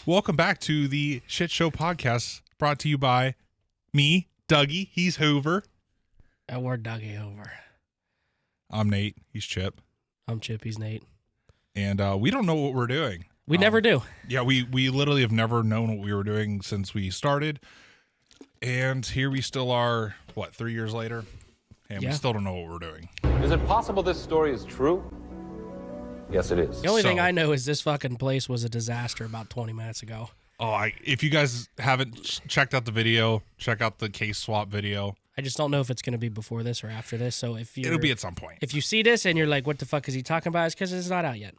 Welcome back to the Shit Show podcast, brought to you by me, Dougie. He's Hoover. And we're Dougie Hoover. I'm Nate. He's Chip. I'm Chip. He's Nate. And we don't know what we're doing. We never do. Yeah, we literally have never known what we were doing since we started. And here we still are, 3 years later? And we still don't know what we're doing. Is it possible this story is true? Yes, it is. The only thing I know is this fucking place was a disaster about 20 minutes ago. Oh, if you guys haven't checked out the video, check out the case swap video. I just don't know if it's going to be before this or after this. So it'll be at some point. If you see this and you're like, what the fuck is he talking about? It's because it's not out yet.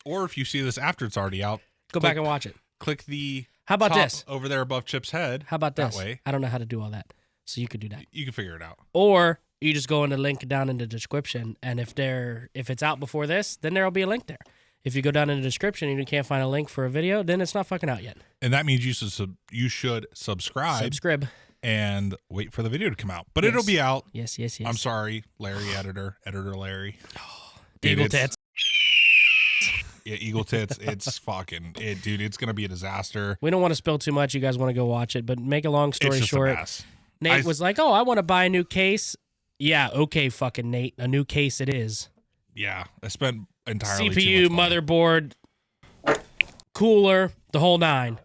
Or if you see this after it's already out, go back and watch it. Click the How about this over there above Chip's head. How about this? That way. I don't know how to do all that. So you could do that. You can figure it out. Or you just go in the link down in the description, and if it's out before this, then there'll be a link there. If you go down in the description and you can't find a link for a video, then it's not fucking out yet. And that means you should subscribe and wait for the video to come out. But it'll be out. Yes. I'm sorry, Larry, editor Larry. Eagle tits. Yeah, Eagle tits. It's fucking it, dude. It's gonna be a disaster. We don't want to spill too much. You guys want to go watch it, but make a long story short. A mess. Nate was like, "Oh, I want to buy a new case." Yeah, okay, fucking Nate, a new case it is. Yeah, I spent entirely CPU, too much money. motherboard, cooler, the whole nine.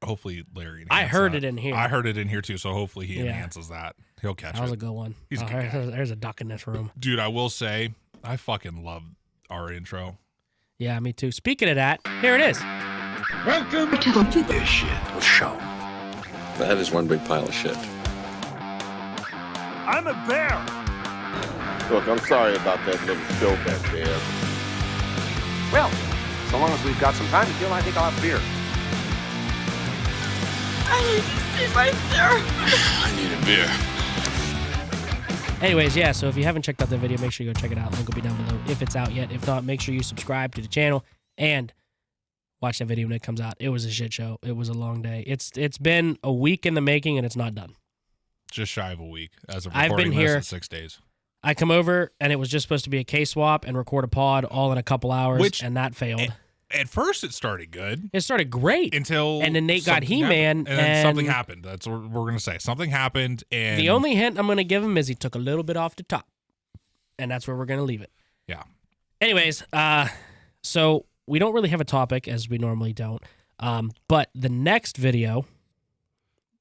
Hopefully, Larry. I heard it in here. I heard it in here too. So hopefully he enhances that. He'll catch it. That was a good one. He's a good guy. There's a duck in this room. Dude, I will say, I fucking love our intro. Yeah, me too. Speaking of that, here it is. Welcome to the Shit Show. That is one big pile of shit. I'm a bear. Look, I'm sorry about that little spill back there. Well, so long as we've got some time to kill, I think I'll have beer. I need to see right there. I need a beer. Anyways, yeah, so if you haven't checked out the video, make sure you go check it out. Link will be down below if it's out yet. If not, make sure you subscribe to the channel and watch that video when it comes out. It was a shit show. It was a long day. It's been a week in the making, and it's not done. Just shy of a week as of I've recording been this here in 6 days. I come over, and it was just supposed to be a case swap and record a pod all in a couple hours, and that failed. At first, it started good. It started great. And then Nate got He-Man, and then something happened. That's what we're going to say. Something happened, and the only hint I'm going to give him is he took a little bit off the top, and that's where we're going to leave it. Yeah. Anyways, so we don't really have a topic, as we normally don't, but the next video,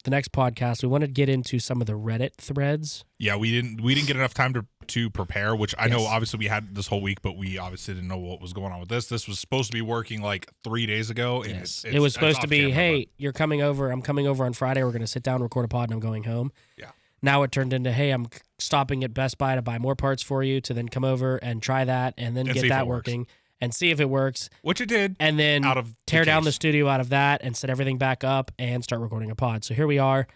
the next podcast, we wanted to get into some of the Reddit threads. Yeah, we didn't get enough time to prepare, which I know obviously we had this whole week, but we obviously didn't know what was going on with this. This was supposed to be working like 3 days ago. And it was supposed to be, hey, but you're coming over. I'm coming over on Friday. We're going to sit down, record a pod, and I'm going home. Yeah. Now it turned into, hey, I'm stopping at Best Buy to buy more parts for you to then come over and try that and then get that working and see if it works. Which it did. And then out of tear down the studio out of that and set everything back up and start recording a pod. So here we are.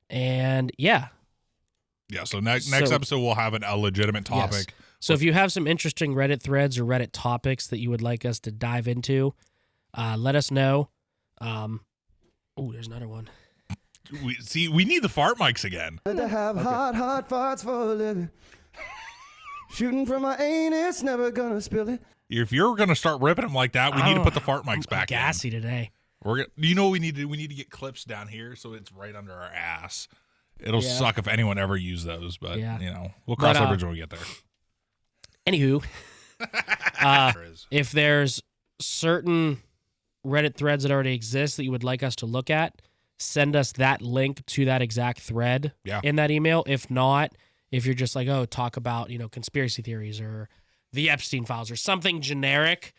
And yeah. Yeah, so next episode we'll have a legitimate topic. Yes. So if you have some interesting Reddit threads or Reddit topics that you would like us to dive into, let us know. There's another one. We need the fart mics again. To have hot farts for a living. Shooting from my anus, never gonna spill it. If you're gonna start ripping them like that, we need to put the fart mics back gassy today. You know what we need to do? We need to get clips down here so it's right under our ass. It'll suck if anyone ever used those, but you know, we'll cross that bridge when we get there. Anywho, if there's certain Reddit threads that already exist that you would like us to look at, send us that link to that exact thread in that email. If not, if you're just like, oh, talk about, conspiracy theories or the Epstein files or something generic,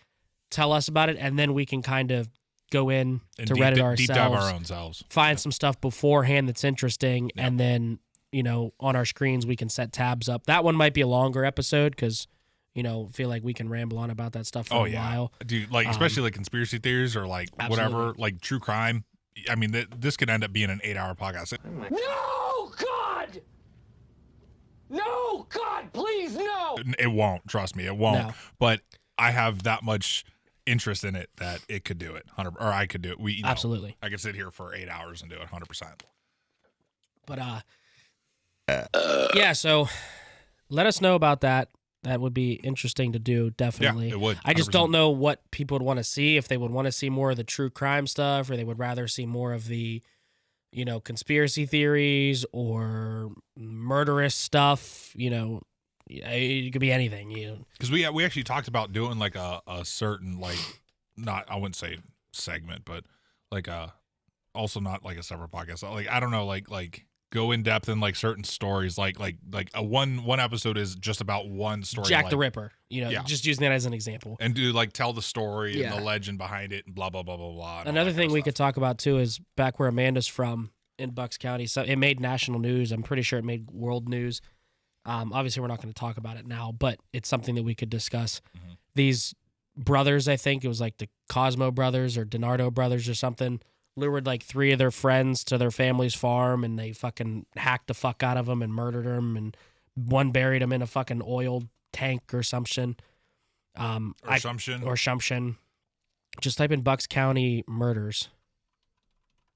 tell us about it, and then we can kind of go in to Reddit ourselves, deep dive our own selves, find some stuff beforehand that's interesting, and then on our screens we can set tabs up. That one might be a longer episode because feel like we can ramble on about that stuff for a while, dude. Like especially like conspiracy theories or like whatever, like true crime. I mean, this could end up being an 8-hour podcast. No, God! No, God, please, no! It won't. Trust me, it won't. No. But I have that much interest in it that it could do it. Or I could do it. Absolutely. I could sit here for 8 hours and do it 100%. But yeah, so let us know about that. That would be interesting to do, definitely. Yeah, it would. 100%. I just don't know what people would want to see, if they would want to see more of the true crime stuff, or they would rather see more of the, conspiracy theories or murderous stuff, it could be anything, Because we actually talked about doing like a certain, like, not, I wouldn't say segment, but like also not like a separate podcast. Like, I don't know, like go in depth in like certain stories, like a one episode is just about one story. Jack the Ripper, just using that as an example. And do like tell the story and the legend behind it and blah blah blah blah blah. Another thing we could talk about too is back where Amanda's from in Bucks County. So it made national news. I'm pretty sure it made world news. Obviously we're not going to talk about it now, but it's something that we could discuss. Mm-hmm. These brothers, I think it was like the Cosmo brothers or DiNardo brothers or something, lured like 3 of their friends to their family's farm, and they fucking hacked the fuck out of them and murdered them, and one buried them in a fucking oil tank or something. Or something. Just type in Bucks County murders.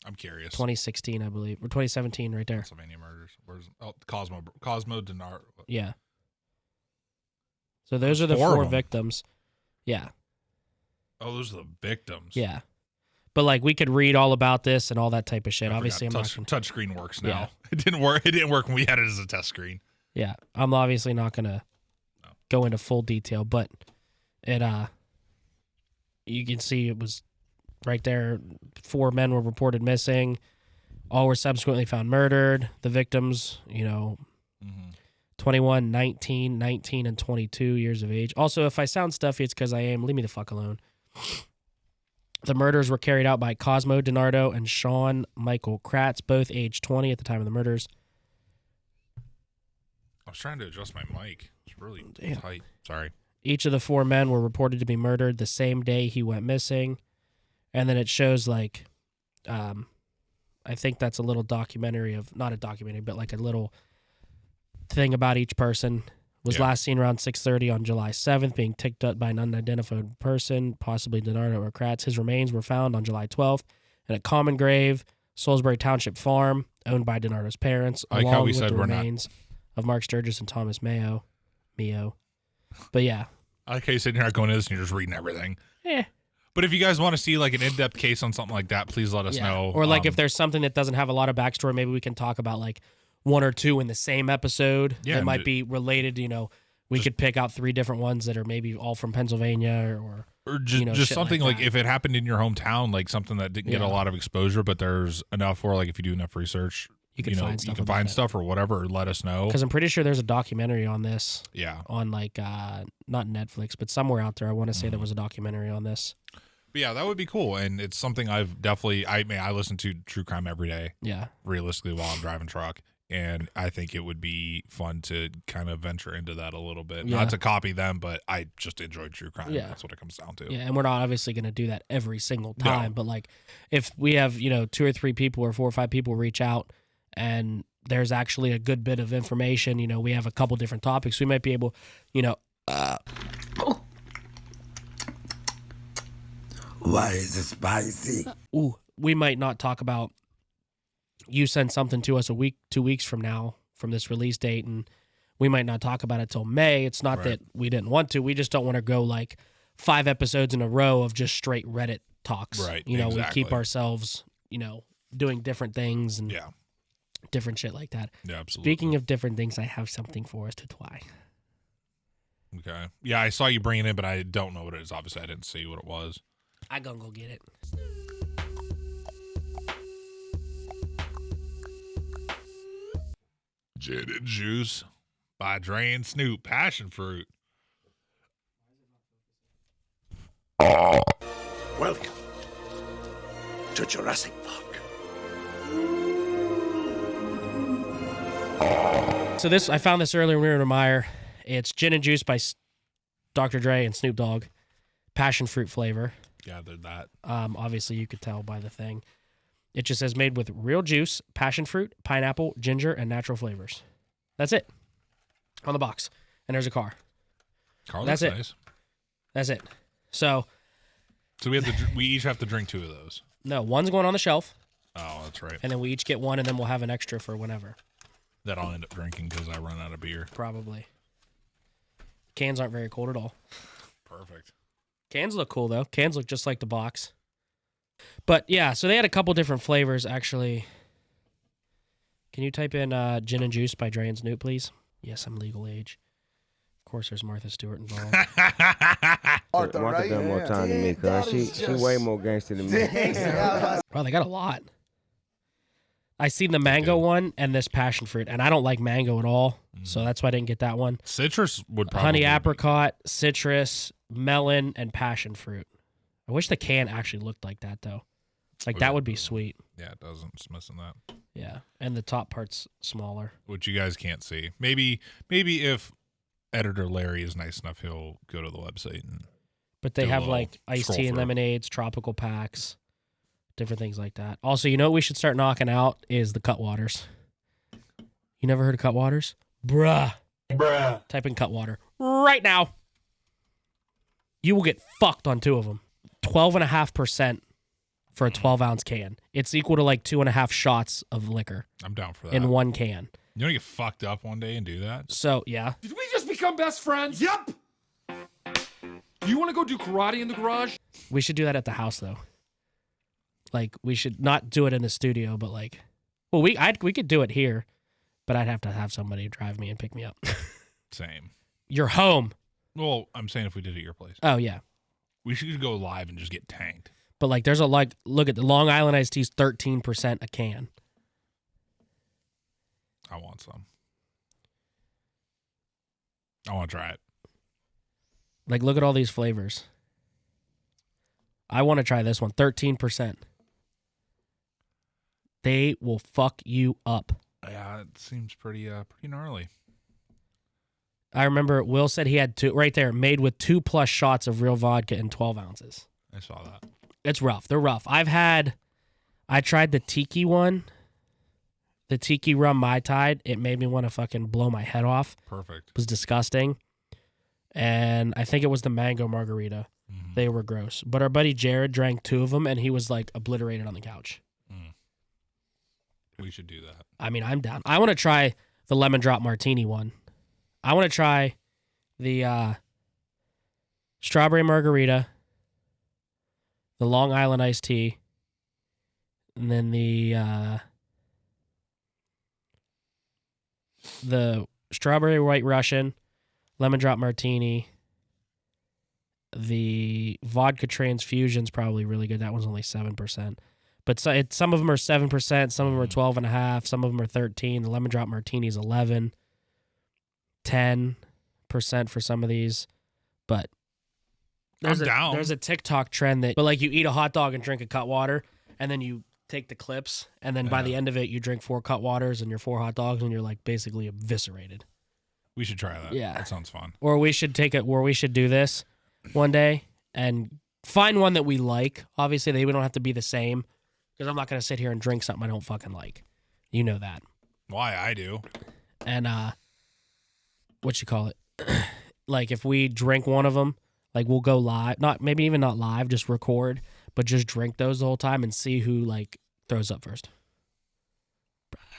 I'm curious. 2016, I believe, or 2017, right there. Pennsylvania murders. Where's Cosmo DiNardo? Yeah. So those are the 4 victims. Yeah. Oh, those are the victims. Yeah. But like we could read all about this and all that type of shit. Obviously, touchscreen works now. Yeah. It didn't work. It didn't work when we had it as a test screen. Yeah, I'm obviously not gonna go into full detail, but it you can see it was right there. 4 men were reported missing. All were subsequently found murdered. The victims, 21, 19, and 22 years of age. Also, if I sound stuffy, it's because I am. Leave me the fuck alone. The murders were carried out by Cosmo DiNardo and Sean Michael Kratz, both age 20 at the time of the murders. I was trying to adjust my mic. It's really tight. Sorry. Each of the 4 men were reported to be murdered the same day he went missing. And then it shows like, I think that's a little documentary of, not a documentary, but like a little thing about each person. Was last seen around 6:30 on July 7th, being ticked up by an unidentified person, possibly DiNardo or Kratz. His remains were found on July 12th in a common grave, Salisbury Township farm, owned by DiNardo's parents, along with the remains of Mark Sturgis and Thomas Mio. But yeah. I like how you said you're not going to this and you're just reading everything. Yeah. But if you guys want to see like an in-depth case on something like that, please let us know. Or like if there's something that doesn't have a lot of backstory, maybe we can talk about like 1 or 2 in the same episode that might be related. We could pick out 3 different ones that are maybe all from Pennsylvania or just something like if it happened in your hometown, like something that didn't get a lot of exposure, but there's enough where like if you do enough research, you can find stuff or whatever, or let us know. Because I'm pretty sure there's a documentary on this. Yeah. On like not Netflix, but somewhere out there. I want to say there was a documentary on this. But yeah, that would be cool, and it's something I've definitely. I listen to true crime every day. Yeah. Realistically, while I'm driving truck. And I think it would be fun to kind of venture into that a little bit. Yeah. Not to copy them, but I just enjoy true crime. Yeah. That's what it comes down to. Yeah, and we're not obviously going to do that every single time. No. But, like, if we have, 2 or 3 people or 4 or 5 people reach out and there's actually a good bit of information, we have a couple different topics, we might be able, Why is it spicy? We might not talk about you send something to us 2 weeks from now from this release date, and we might not talk about it till May. It's not that we didn't want to. We just don't want to go like 5 episodes in a row of just straight Reddit talks. Right. We keep ourselves, doing different things and different shit like that. Yeah, absolutely. Speaking of different things, I have something for us to try. Okay. Yeah, I saw you bring it in, but I don't know what it is. Obviously, I didn't see what it was. I gonna go get it. Gin and Juice by Dre and Snoop, Passion Fruit. Welcome to Jurassic Park. So I found this earlier when we were in Meyer. It's Gin and Juice by Dr. Dre and Snoop Dogg, passion fruit flavor. Gathered that. Obviously, you could tell by the thing. It just says made with real juice, passion fruit, pineapple, ginger, and natural flavors. That's it. On the box. And there's a car. That's it. Nice. That's it. So we each have to drink 2 of those. No, one's going on the shelf. Oh, that's right. And then we each get one, and then we'll have an extra for whenever. That I'll end up drinking because I run out of beer. Probably. Cans aren't very cold at all. Perfect. Cans look cool, though. Cans look just like the box. But, yeah, so they had a couple different flavors, actually. Can you type in Gin and Juice by Dre and Snoop, please? Yes, I'm legal age. Of course, there's Martha Stewart involved. Arthur, Martha right? done more time than me, cuz she way more gangster than me. Wow, they got a lot. I seen the mango one and this passion fruit, and I don't like mango at all, so that's why I didn't get that one. Citrus would probably Honey be- apricot, citrus, melon, and passion fruit. I wish the can actually looked like that, though. Like, that would be sweet. Yeah, it doesn't. It's missing that. Yeah, and the top part's smaller. Which you guys can't see. Maybe if editor Larry is nice enough, he'll go to the website and. But they do a have little like iced scroll tea and through. lemonades, tropical packs, different things like that. Also, you know what we should start knocking out is the Cutwaters. You never heard of Cutwaters? Bruh. Type in Cutwater right now. You will get fucked on 2 of them. 12.5% for a 12-ounce can. It's equal to like 2.5 shots of liquor I'm down for that. in one can. You want to get fucked up one day and do that? So, yeah. Did we just become best friends? Yep. Do you want to go do karate in the garage? We should do that at the house, though. Like, we should not do it in the studio, but like, well, we could do it here, but I'd have to have somebody drive me and pick me up. Same. You're home. Well, I'm saying if we did it at your place. Oh, yeah. We should go live and just get tanked. But like, there's look at the Long Island iced tea's 13% a can. I want some. I want to try it. Like, look at all these flavors. I want to try this one. 13%. They will fuck you up. Yeah, it seems pretty gnarly. I remember Will said he had 2 right there, made with 2+ shots of real vodka in 12 ounces. I saw that. It's rough. They're rough. I tried the tiki one, the tiki rum Mai Tai. It made me want to fucking blow my head off. Perfect. It was disgusting. And I think it was the mango margarita. Mm-hmm. They were gross. But our buddy Jared drank 2 of them, and he was like obliterated on the couch. We should do that. I mean, I'm down. I want to try the lemon drop martini one. I want to try the strawberry margarita, the Long Island iced tea, and then the strawberry white Russian, lemon drop martini. The vodka transfusion's probably really good. That one's only 7%. But some of them are 7%, some of them are 12.5%, some of them are 13%. The lemon drop martini is 11%, 10% for some of these. But I'm down. There's a TikTok trend that, but like you eat a hot dog and drink a Cutwater, and then you take the clips, and then by the end of it, you drink 4 Cutwaters and your 4 hot dogs, and you're like basically eviscerated. We should try that. Yeah. That sounds fun. Or we should do this one day and find one that we like. Obviously, we don't have to be the same. Because I'm not going to sit here and drink something I don't fucking like. You know that. Why? I do. And, what you call it? Like, if we drink one of them, like, we'll go live. Maybe even not live, just record. But just drink those the whole time and see who, like, throws up first.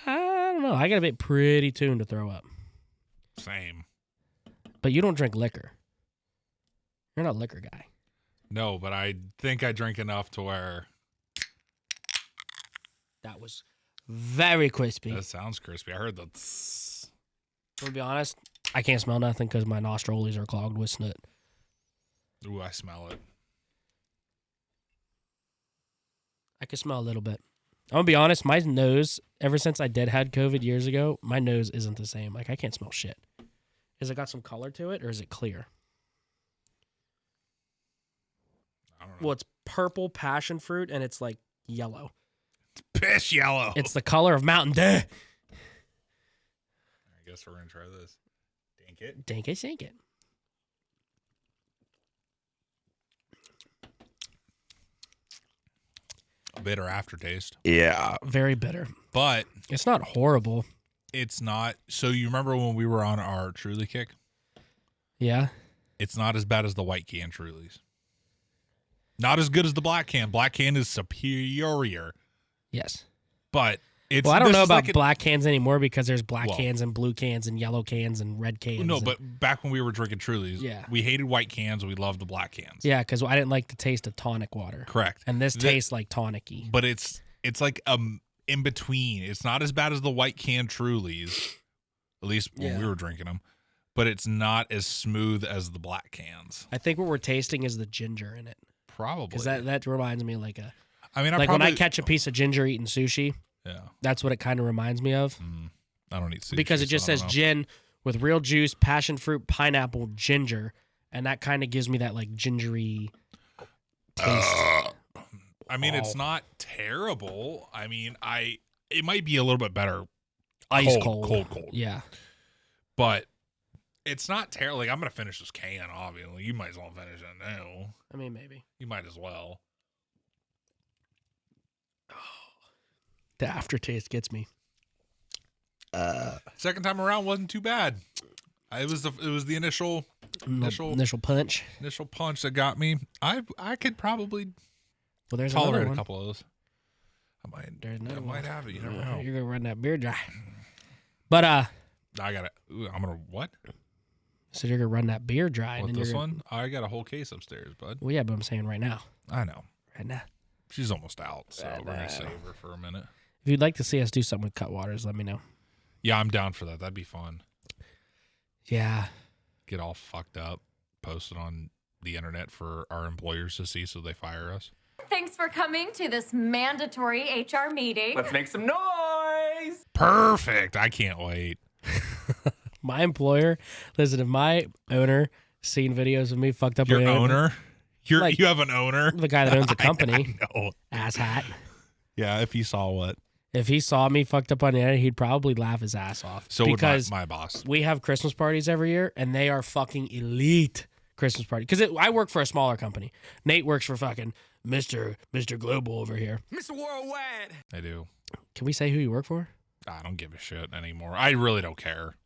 I don't know. I got to be pretty tuned to throw up. Same. But you don't drink liquor. You're not a liquor guy. No, but I think I drink enough to where... That was very crispy. That sounds crispy. I heard the tss. To be honest, I can't smell nothing because my nostrils are clogged with snot. Ooh, I smell it. I can smell a little bit. I'm going to be honest, my nose, ever since I had COVID years ago, my nose isn't the same. Like, I can't smell shit. Has it got some color to it, or is it clear? I don't know. Well, it's purple passion fruit, and it's, like, yellow. Piss yellow. It's the color of Mountain Dew. I guess we're going to try this. Dink it. Dink it, sink it. A bitter aftertaste. Yeah. Very bitter. But It's not horrible. it's not. So you remember when we were on our Truly kick? Yeah? It's not as bad as the white can Trulies. Not as good as the black can. Black can is superior. Yes. But It's, Well, I don't know this is about like black cans anymore because there's black Well- cans and blue cans and yellow cans and red cans. No, and- but back when we were drinking Trulies, Yeah. we hated white cans. We loved the black cans. yeah, because I didn't like the taste of tonic water. Correct. And this tastes like tonic-y. But it's like in between. It's not as bad as the white can Trulies, at least when we were drinking them. But it's not as smooth as the black cans. I think what we're tasting is the ginger in it. Probably. Because that reminds me like I like when I catch a piece of ginger eating sushi. Yeah. That's what it kind of reminds me of. I don't eat sushi. Because it just says gin with real juice, passion fruit, pineapple, ginger, and that kind of gives me that like gingery taste. I mean, it's not terrible. I mean, it might be a little bit better. Ice cold. Yeah. But it's not terrible. Like, I'm gonna finish this can. Obviously, you might as well finish it now. I mean, maybe You might as well. the aftertaste gets me. Second time around wasn't too bad. It was the initial punch. Initial punch that got me. I could probably There's tolerate one. a couple of those. I might have it. You never know. You're gonna run that beer dry. But I'm gonna what? So you're gonna run that beer dry. What, and this one? I got a whole case upstairs, bud. Well, yeah, but I'm saying right now. I know. Right now. She's almost out, so we're gonna save her for a minute. If you'd like to see us do something with Cutwaters, let me know. Yeah, I'm down for that. That'd be fun. Yeah. Get all fucked up, post it on the internet for our employers to see so they fire us. Thanks for coming to this mandatory HR meeting. Let's make some noise. Perfect. I can't wait. My employer, listen, if my owner seen videos of me fucked up. Your owner? You have an owner? The guy that owns the company. I know. Asshat. Yeah, if he saw what? If he saw me fucked up on the internet, he'd probably laugh his ass off. So because would my boss. We have Christmas parties every year, and they are fucking elite Christmas party. Because I work for a smaller company. Nate works for fucking Mr. Global over here. Mr. Worldwide. I do. Can we say who you work for? I don't give a shit anymore. I really don't care.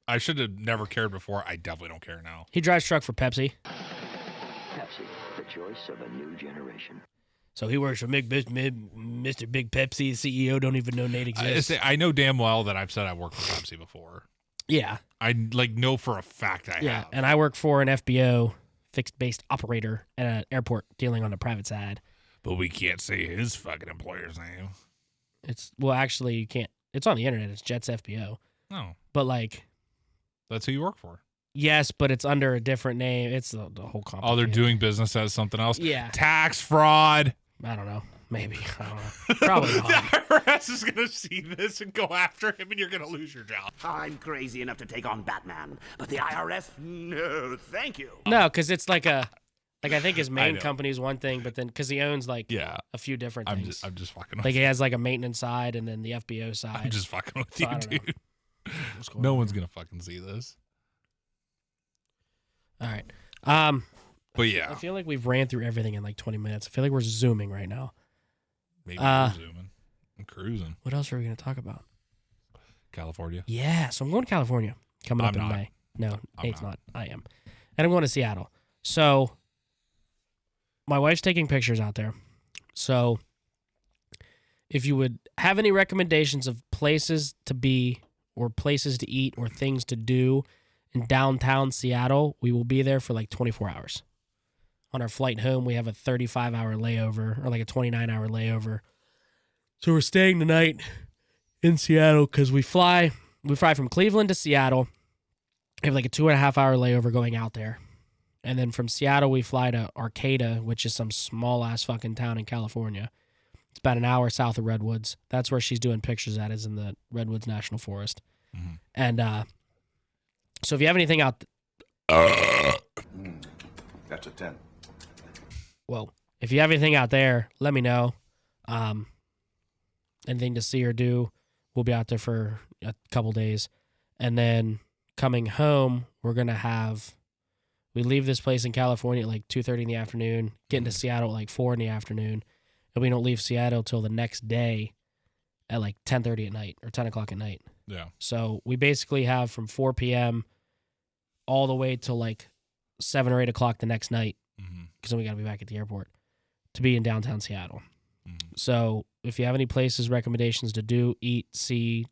I should have never cared before. I definitely don't care now. He drives truck for Pepsi. Pepsi, the choice of a new generation. So he works for Mr. Big Pepsi. The CEO don't even know Nate exists. I know damn well that I've said I worked for Pepsi before. Yeah. I know for a fact I have. And I work for an FBO, fixed-based operator at an airport dealing on the private side. But we can't say his fucking employer's name. Actually, you can't. It's on the internet. It's Jets FBO. No. But, like... That's who you work for. Yes, but it's under a different name. It's the whole company. Oh, they're doing business as something else? Yeah. Tax fraud. I don't know. Maybe. I don't know. Probably not. The IRS is going to see this and go after him, and you're going to lose your job. I'm crazy enough to take on Batman, but the IRS, no, thank you. No, because it's like I think his main company is one thing, but then because he owns a few different things. I'm just fucking with you. you. He has like a maintenance side and then the FBO side. I'm just fucking with you, dude. No one's going to fucking see this. All right. But yeah. I feel like we've ran through everything in like 20 minutes. I feel like we're zooming right now. Maybe we're zooming. I'm cruising. What else are we going to talk about? California. Yeah, so I'm going to California coming up in May. No, Nate's not. I am. And I'm going to Seattle. So my wife's taking pictures out there. So if you would have any recommendations of places to be or places to eat or things to do in downtown Seattle, we will be there for like 24 hours. On our flight home, we have a 35-hour layover or like a 29-hour layover. So we're staying the night in Seattle because we fly from Cleveland to Seattle. We have like a 2.5-hour layover going out there. And then from Seattle, we fly to Arcata, which is some small-ass fucking town in California. It's about an hour south of Redwoods. That's where she's doing pictures at, is in the Redwoods National Forest. Mm-hmm. And so if you have anything out... That's a 10. Well, if you have anything out there, let me know. Anything to see or do, we'll be out there for a couple days. And then coming home, we're going to have... We leave this place in California at like 2:30 in the afternoon, get into Seattle at like 4 in the afternoon, and we don't leave Seattle till the next day at like 10:30 at night or 10 o'clock at night. Yeah. So we basically have from 4 p.m. all the way till like 7 or 8 o'clock the next night, because then we got to be back at the airport to be in downtown Seattle. So if you have any places, recommendations to do, eat, see,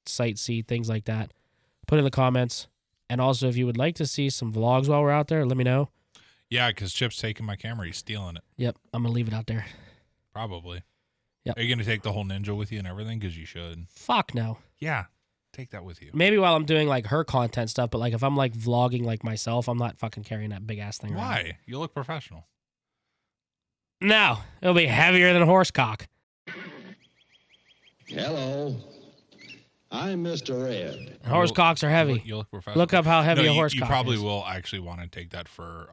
sightsee, things like that, put in the comments. And also, if you would like to see some vlogs while we're out there, let me know. Yeah, because Chip's taking my camera. He's stealing it. Yep, I'm going to leave it out there. Probably. Yep. Are you going to take the whole Ninja with you and everything? Because you should. Fuck no. Yeah, take that with you. Maybe while I'm doing like her content stuff, but like if I'm like vlogging like myself, I'm not fucking carrying that big ass thing around. Why? You look professional. No, it'll be heavier than a horse cock. Hello, I'm Mr. Ed. Horse cocks are heavy. You look professional. Look up how heavy a horse you cock probably is. will actually want to take that for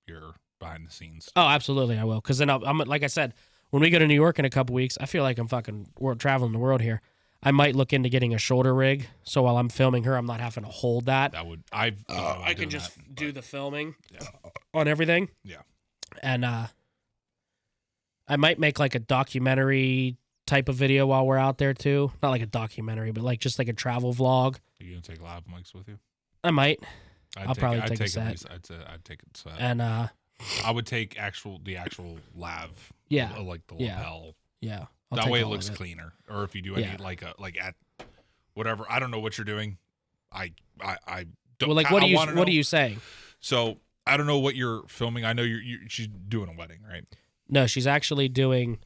your behind the scenes stuff. Oh, absolutely, I will. Because then I'm like I said, when we go to New York in a couple weeks, I feel like I'm fucking traveling the world here. I might look into getting a shoulder rig, so while I'm filming her, I'm not having to hold that. That would I can just do the filming Yeah. on everything. Yeah. And I might make like a documentary type of video while we're out there too. Not like a documentary, but like just like a travel vlog. Are you gonna take live mics with you? I might. I'd probably take a at set. least, I'd take a set. And I would take the actual lav. Yeah. Like the Yeah. lapel. Yeah. I'll That take way it all looks of cleaner. Or if you do any Yeah. like at whatever, I don't know what you're doing. I don't. Well, like I what wanna are know. you saying? So I don't know what you're filming. I know she's doing a wedding, right? No, she's actually doing.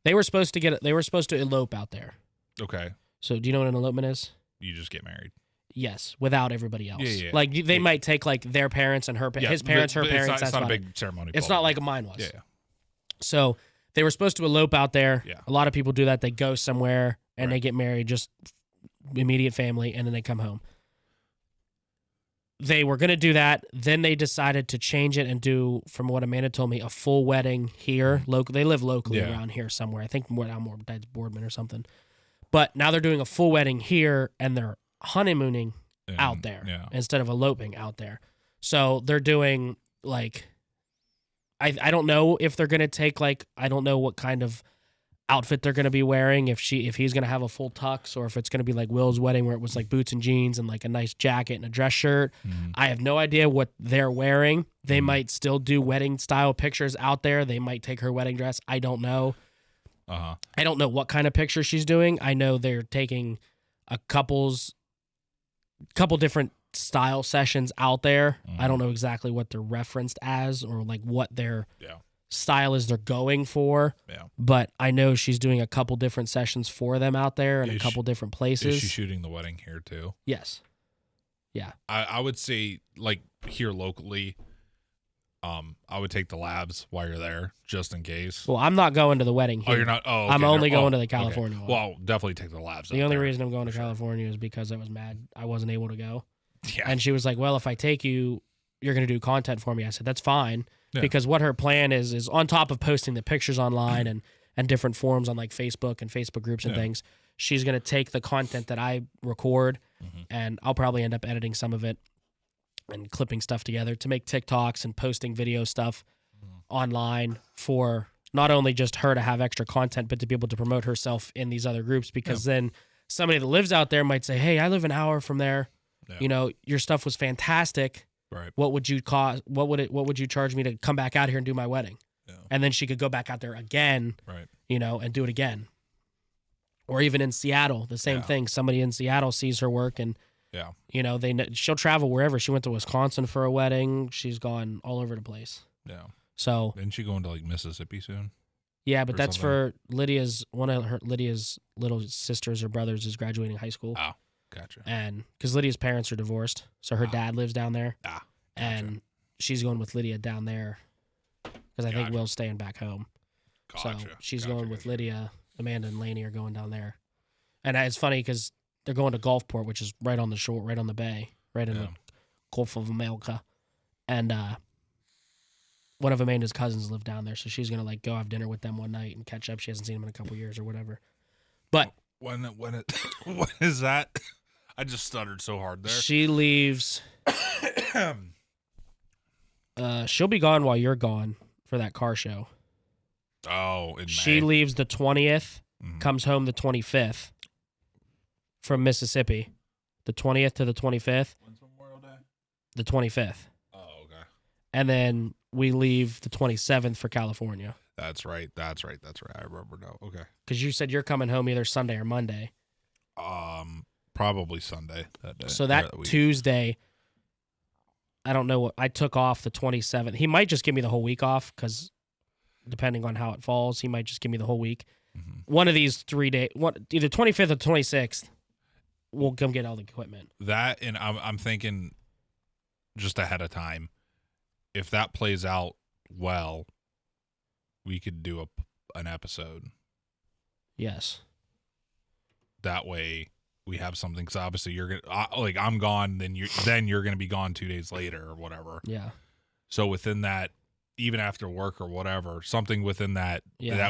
They were supposed to elope out there. Okay. So do you know what an elopement is? You just get married. Yes, without everybody else. Yeah. Like they might take like their parents and his parents, her parents. It's not a about big it. ceremony. It's not like mine was. Yeah. So they were supposed to elope out there. Yeah. A lot of people do that. They go somewhere and they get married, just immediate family, and then they come home. They were going to do that. Then they decided to change it and do, from what Amanda told me, a full wedding here. They live locally around here somewhere. I think more that's Boardman or something. But now they're doing a full wedding here, and they're honeymooning out there instead of eloping out there. So they're doing like, I don't know if they're going to take like, I don't know what kind of outfit they're going to be wearing, if he's going to have a full tux, or if it's going to be like Will's wedding where it was like boots and jeans and like a nice jacket and a dress shirt. I have no idea what they're wearing. They might still do wedding style pictures out there. They might take her wedding dress. I don't know. I don't know what kind of picture she's doing. I know they're taking a couple different style sessions out there. I don't know exactly what they're referenced as or like what their style is they're going for. Yeah. But I know she's doing a couple different sessions for them out there in a couple different places. Is she shooting the wedding here too? Yes. Yeah. I would say like here locally, I would take the labs while you're there just in case. Well, I'm not going to the wedding here. Oh, you're not? Oh, okay. I'm only going to the California one. Well, definitely take the labs. The only reason I'm going to California is because I was mad I wasn't able to go. Yeah. And she was like, well, if I take you, you're going to do content for me. I said, that's fine. Yeah. Because what her plan is on top of posting the pictures online and different forums on like Facebook and Facebook groups and things, she's going to take the content that I record and I'll probably end up editing some of it and clipping stuff together to make TikToks and posting video stuff online for not only just her to have extra content, but to be able to promote herself in these other groups. Because then somebody that lives out there might say, hey, I live an hour from there. Yeah. You know, your stuff was fantastic. Right. What would you cost? What would you charge me to come back out here and do my wedding? Yeah. And then she could go back out there again, right? You know, and do it again. Or even in Seattle, the same thing. Somebody in Seattle sees her work and, you know, she'll travel wherever. She went to Wisconsin for a wedding. She's gone all over the place. Yeah. So. Isn't she going to like Mississippi soon? Yeah, but that's for Lydia's little sisters or brothers is graduating high school. Oh. Gotcha. And because Lydia's parents are divorced, so her dad lives down there. Gotcha. And she's going with Lydia down there because I think Will's staying back home. Gotcha. So she's going with Lydia. Amanda and Lainey are going down there. And it's funny because they're going to Gulfport, which is right on the shore, right on the bay, right in the Gulf of America. And one of Amanda's cousins live down there, so she's going to like go have dinner with them one night and catch up. She hasn't seen them in a couple years or whatever. But when is that? I just stuttered so hard there. She leaves. She'll be gone while you're gone for that car show. Oh, in May. She leaves the 20th, comes home the 25th from Mississippi. The 20th to the 25th. When's Memorial Day? The 25th. Oh, okay. And then we leave the 27th for California. That's right. I remember now. Okay. Because you said you're coming home either Sunday or Monday. Probably Sunday that day. So that Tuesday, I don't know what I took off the 27th. He might just give me the whole week off because depending on how it falls, he might just give me the whole week. Mm-hmm. One of these 3 days, either 25th or 26th, we'll come get all the equipment. That, and I'm thinking just ahead of time, if that plays out well, we could do an episode. Yes. That way we have something, because obviously you're gonna like I'm gone, then you're gonna be gone 2 days later or whatever. Yeah. So within that, even after work or whatever, something within that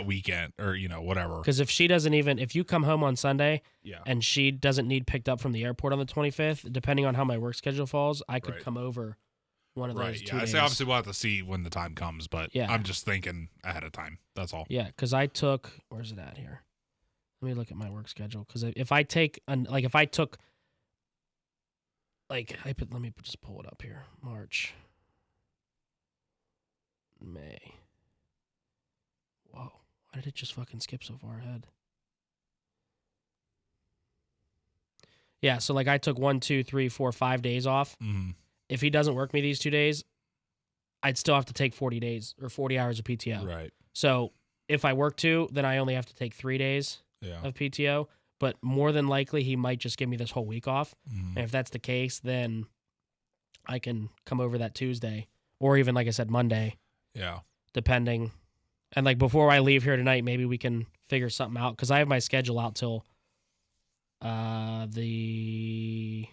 weekend or whatever. Because if you come home on Sunday, and she doesn't need picked up from the airport on the 25th, depending on how my work schedule falls, I could come over one of those 2 I days. say obviously we'll have to see when the time comes, but I'm just thinking ahead of time. That's all. Yeah, because I took, where's it at here? Let me look at my work schedule. Because if I took, let me just pull it up here. March, May. Whoa, why did it just fucking skip so far ahead? Yeah, so like I took 1, 2, 3, 4, 5 days off. Mm-hmm. If he doesn't work me these 2 days, I'd still have to take 40 days or 40 hours of PTO. Right. So if I work 2, then I only have to take 3 days of PTO. But more than likely, he might just give me this whole week off. Mm-hmm. And if that's the case, then I can come over that Tuesday or even, like I said, Monday. Yeah. Depending. And like before I leave here tonight, maybe we can figure something out because I have my schedule out till the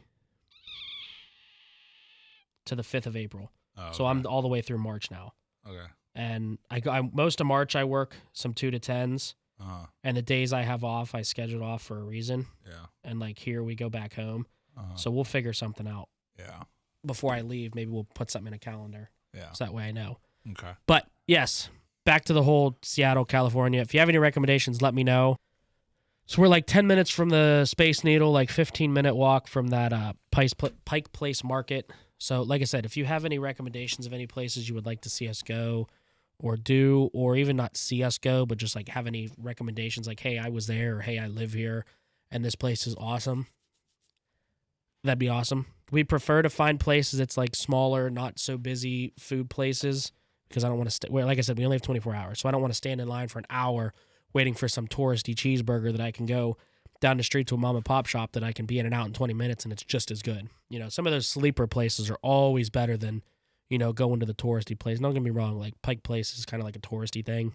5th of April. Oh, okay. So I'm all the way through March now. Okay. And I most of March I work some 2 to 10s. Uh-huh. And the days I have off, I scheduled off for a reason. Yeah. And like here we go back home. Uh-huh. So we'll figure something out. Yeah. Before I leave, maybe we'll put something in a calendar. Yeah. So that way I know. Okay. But yes, back to the whole Seattle, California. If you have any recommendations, let me know. So we're like 10 minutes from the Space Needle, like 15-minute walk from that Pike Place Market. So like I said, if you have any recommendations of any places you would like to see us go or do, or even not see us go, but just like have any recommendations like, hey, I was there, or hey, I live here, and this place is awesome, that'd be awesome. We prefer to find places that's like smaller, not so busy food places because I don't want to stay. Like I said, we only have 24 hours, so I don't want to stand in line for an hour waiting for some touristy cheeseburger that I can go down the street to a mom and pop shop that I can be in and out in 20 minutes and it's just as good. Some of those sleeper places are always better than, going to the touristy place. Don't get me wrong, like Pike Place is kind of like a touristy thing,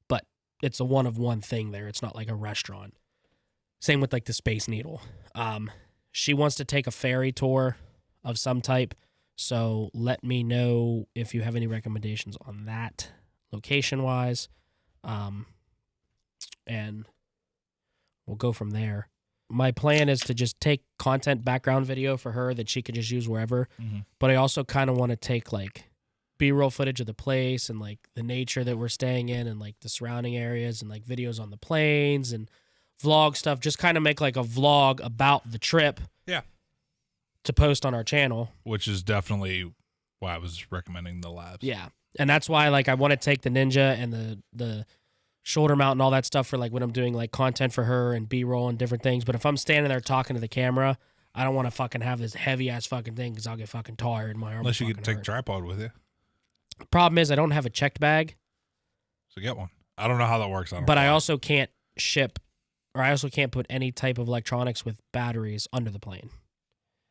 but it's a one-of-one thing there. It's not like a restaurant. Same with like the Space Needle. She wants to take a ferry tour of some type, so let me know if you have any recommendations on that location-wise. And we'll go from there. My plan is to just take content background video for her that she could just use wherever. Mm-hmm. But I also kind of want to take like B-roll footage of the place and like the nature that we're staying in and like the surrounding areas and like videos on the planes and vlog stuff. Just kind of make like a vlog about the trip. Yeah. To post on our channel. Which is definitely why I was recommending the labs. Yeah. And that's why like I want to take the Ninja and the shoulder mount and all that stuff for like when I'm doing like content for her and B-roll and different things. But if I'm standing there talking to the camera, I don't want to fucking have this heavy ass fucking thing because I'll get fucking tired. My arm. Unless you could take a tripod with you. Problem is I don't have a checked bag. So get one. I don't know how that works. I also can't ship, or I also can't put any type of electronics with batteries under the plane.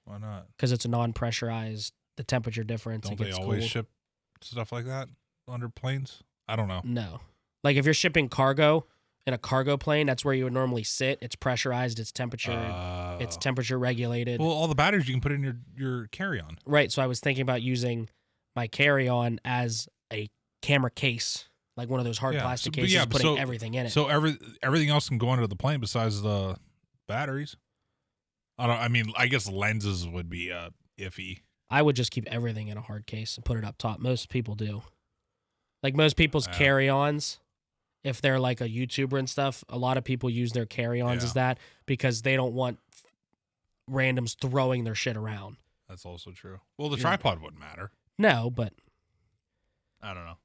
Why not? Because it's a non-pressurized. The temperature difference. Don't they always ship stuff like that under planes? I don't know. No. Like if you're shipping cargo in a cargo plane, that's where you would normally sit. It's pressurized. It's temperature regulated. Well, all the batteries you can put in your carry-on. Right. So I was thinking about using my carry-on as a camera case, like one of those hard plastic cases, putting everything in it. So everything else can go under the plane besides the batteries. I guess lenses would be iffy. I would just keep everything in a hard case and put it up top. Most people do. Like most people's carry-ons, if they're like a YouTuber and stuff, a lot of people use their carry-ons as that because they don't want randoms throwing their shit around. That's also true. Well, the tripod wouldn't matter. No, but I don't know.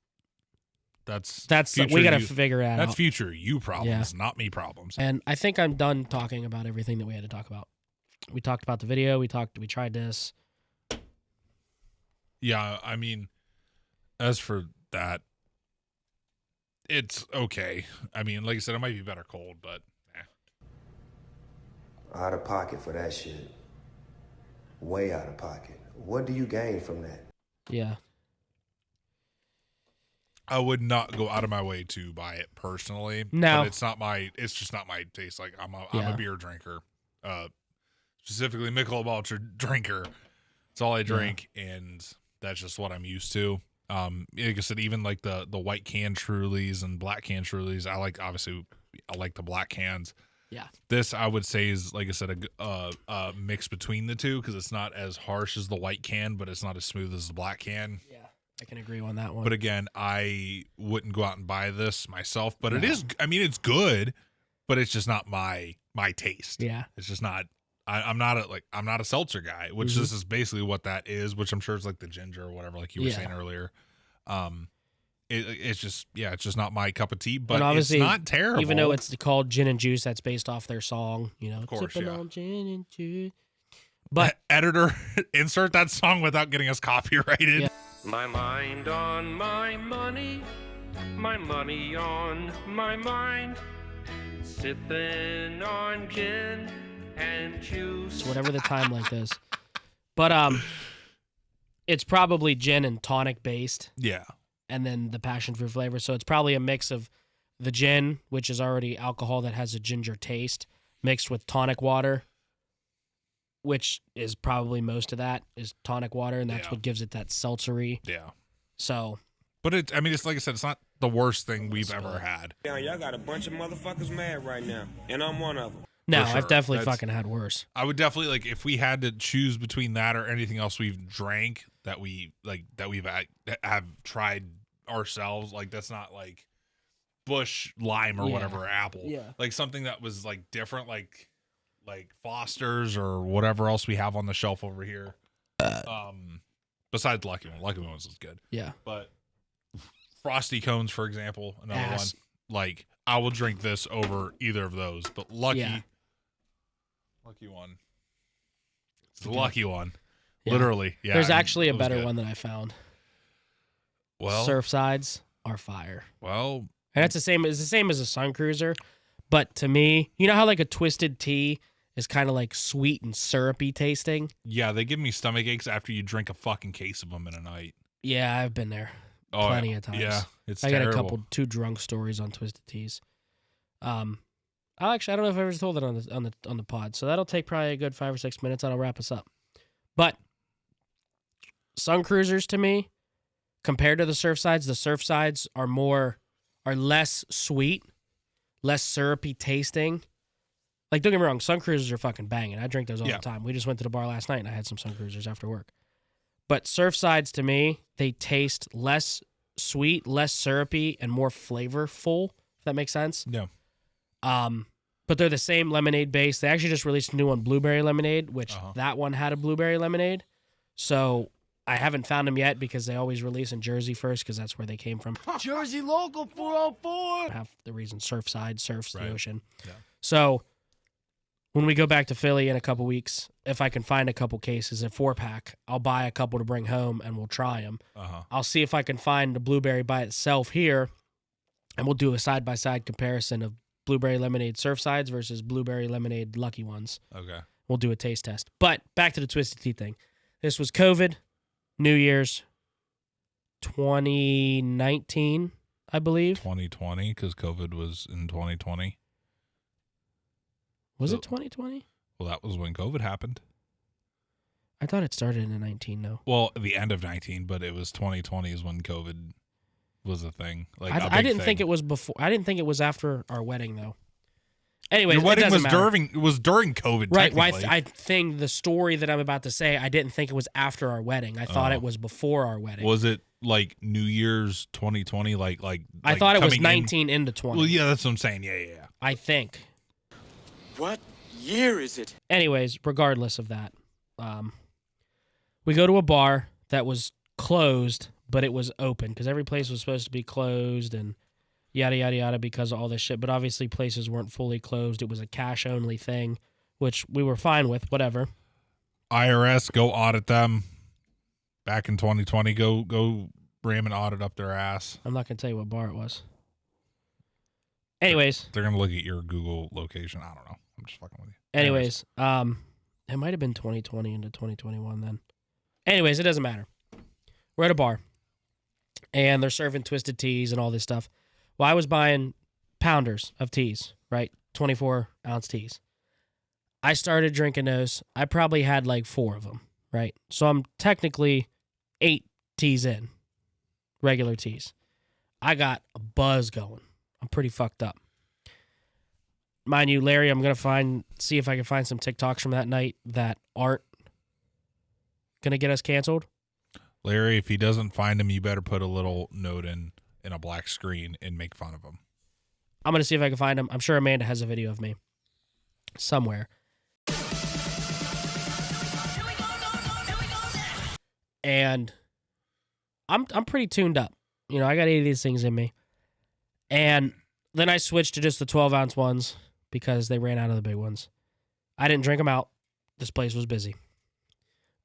That's we got to figure that out. That's future you problems, not me problems. And I think I'm done talking about everything that we had to talk about. We talked about the video. We tried this. Yeah, I mean, as for that, it's okay. I mean, like I said, it might be better cold, but Out of pocket for that shit. Way out of pocket. What do you gain from that? Yeah. I would not go out of my way to buy it personally. No. But it's just not my taste. Like I'm a beer drinker. Specifically Michelob Ultra drinker. It's all I drink, and that's just what I'm used to. Like I said, even like the white can Trulies and black can Trulies, I like the black cans. Yeah. This I would say is, like I said, a mix between the two, because it's not as harsh as the white can, but it's not as smooth as the black can. Yeah, I can agree on that one. But again, I wouldn't go out and buy this myself. But it is, I mean, it's good, but it's just not my taste. Yeah, it's just not. I'm not a seltzer guy, which this is basically what that is. Which I'm sure is like the ginger or whatever, like you were saying earlier. It's just not my cup of tea, but it's not terrible. Even though it's called Gin and Juice, that's based off their song, of course, on gin and juice. But editor, insert that song without getting us copyrighted. Yeah. My mind on my money on my mind, sipping on gin and juice. Whatever the time like this, but it's probably gin and tonic based. Yeah. And then the passion fruit flavor. So it's probably a mix of the gin, which is already alcohol that has a ginger taste, mixed with tonic water, which is probably most of that is tonic water, and that's what gives it that seltzery. Yeah. So. But it's like I said, it's not the worst thing we've ever had. Yeah, y'all got a bunch of motherfuckers mad right now, and I'm one of them. No, sure. I've definitely fucking had worse. I would definitely, like, if we had to choose between that or anything else we've drank that we've have tried ourselves, like, that's not like Bush Lime or whatever, apple. Yeah. Like something that was like different, like Foster's or whatever else we have on the shelf over here. Besides Lucky Ones is good. Yeah. But Frosty Cones, for example, another one. Like, I will drink this over either of those, but Lucky One. It's the Lucky One. Yeah. Literally. Yeah. There's actually a better one that I found. Well, Surfsides are fire. Well, and it's the same as a Sun Cruiser, but to me, you know how like a twisted tea is kind of like sweet and syrupy tasting? Yeah, they give me stomach aches after you drink a fucking case of them in a night. Yeah, I've been there plenty of times. Yeah, it's I terrible. got two drunk stories on twisted teas. I don't know if I ever told it on the pod, so that'll take probably a good 5 or 6 minutes. That'll wrap us up. But Sun Cruisers to me, compared to the Surfsides are less sweet, less syrupy tasting. Like, don't get me wrong, Sun Cruisers are fucking banging. I drink those all the time. We just went to the bar last night and I had some Sun Cruisers after work. But Surfsides to me, they taste less sweet, less syrupy, and more flavorful, if that makes sense. Yeah. But they're the same lemonade base. They actually just released a new one, Blueberry Lemonade, which that one had a blueberry lemonade. So I haven't found them yet because they always release in Jersey first because that's where they came from. Jersey local 404. Half the reason Surfside surfs the ocean. Yeah. So when we go back to Philly in a couple weeks, if I can find a couple cases, a 4-pack, I'll buy a couple to bring home and we'll try them. I'll see if I can find the blueberry by itself here, and we'll do a side-by-side comparison of Blueberry Lemonade Surfsides versus Blueberry Lemonade Lucky Ones. Okay. We'll do a taste test. But back to the Twisted Tea thing. This was COVID, New Year's 2019, I believe. 2020, because COVID was in 2020. Was it 2020? Well, that was when COVID happened. I thought it started in 19, though. Well, the end of 19, but it was 2020 is when COVID was a thing. Like, I didn't think it was before. I didn't think it was after our wedding, though. Anyway, your wedding was during COVID, right? Well, I think the story that I'm about to say, I didn't think it was after our wedding. I thought it was before our wedding. Was it like New Year's 2020? Like I thought it was 19 into 20. Well, yeah, that's what I'm saying. Yeah. I think. What year is it? Anyways, regardless of that, we go to a bar that was closed but it was open because every place was supposed to be closed and yada, yada, yada because of all this shit. But obviously places weren't fully closed. It was a cash-only thing, which we were fine with, whatever. IRS, go audit them. Back in 2020, go ram and audit up their ass. I'm not going to tell you what bar it was. Anyways. They're going to look at your Google location. I don't know. I'm just fucking with you. Anyways, it might have been 2020 into 2021 then. Anyways, it doesn't matter. We're at a bar, and they're serving twisted teas and all this stuff. Well, I was buying pounders of teas, right? 24-ounce teas. I started drinking those. I probably had like 4 of them, right? So I'm technically 8 teas in, regular teas. I got a buzz going. I'm pretty fucked up. Mind you, Larry, I'm going to see if I can find some TikToks from that night that aren't going to get us canceled. Larry, if he doesn't find him, you better put a little note in a black screen and make fun of him. I'm going to see if I can find him. I'm sure Amanda has a video of me somewhere. And I'm pretty tuned up. You know, I got 8 of these things in me. And then I switched to just the 12-ounce ones because they ran out of the big ones. I didn't drink them out. This place was busy.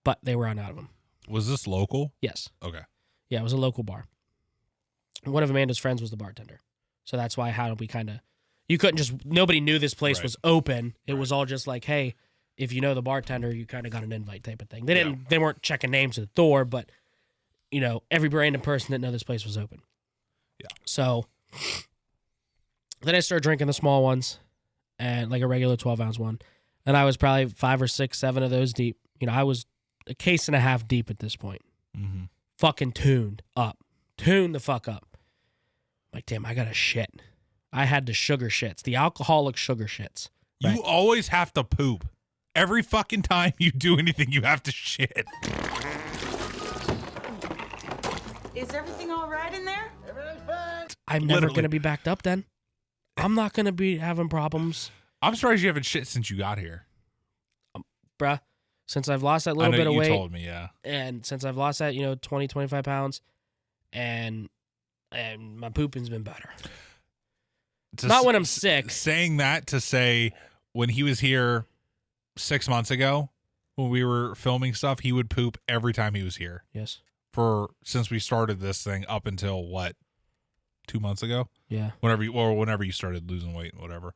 But they ran out of them. Was this local? Yes. Okay. Yeah, it was a local bar. One of Amanda's friends was the bartender. So that's why you couldn't just, nobody knew this place was open. It was all just like, hey, if you know the bartender, you kind of got an invite type of thing. They weren't checking names at the door, but, you know, every random person didn't know this place was open. Yeah. So then I started drinking the small ones and like a regular 12-ounce one. And I was probably 5 or 6, 7 of those deep. You know, I was a case and a half deep at this point. Mm-hmm. Fucking tuned up. Tuned the fuck up. Like, damn, I got to shit. I had the sugar shits, the alcoholic sugar shits. Right? You always have to poop. Every fucking time you do anything, you have to shit. Is everything all right in there? Everything's fine. I'm never going to be backed up then. I'm not going to be having problems. I'm surprised you haven't shit since you got here. Bruh, since I've lost that little bit of weight. You told me, yeah. And since I've lost that, 20, 25 pounds, and my pooping's been better. Not when I'm sick. Saying that to say, when he was here 6 months ago, when we were filming stuff, he would poop every time he was here. Yes. Since we started this thing up until what, 2 months ago? Yeah. Whenever you started losing weight and whatever.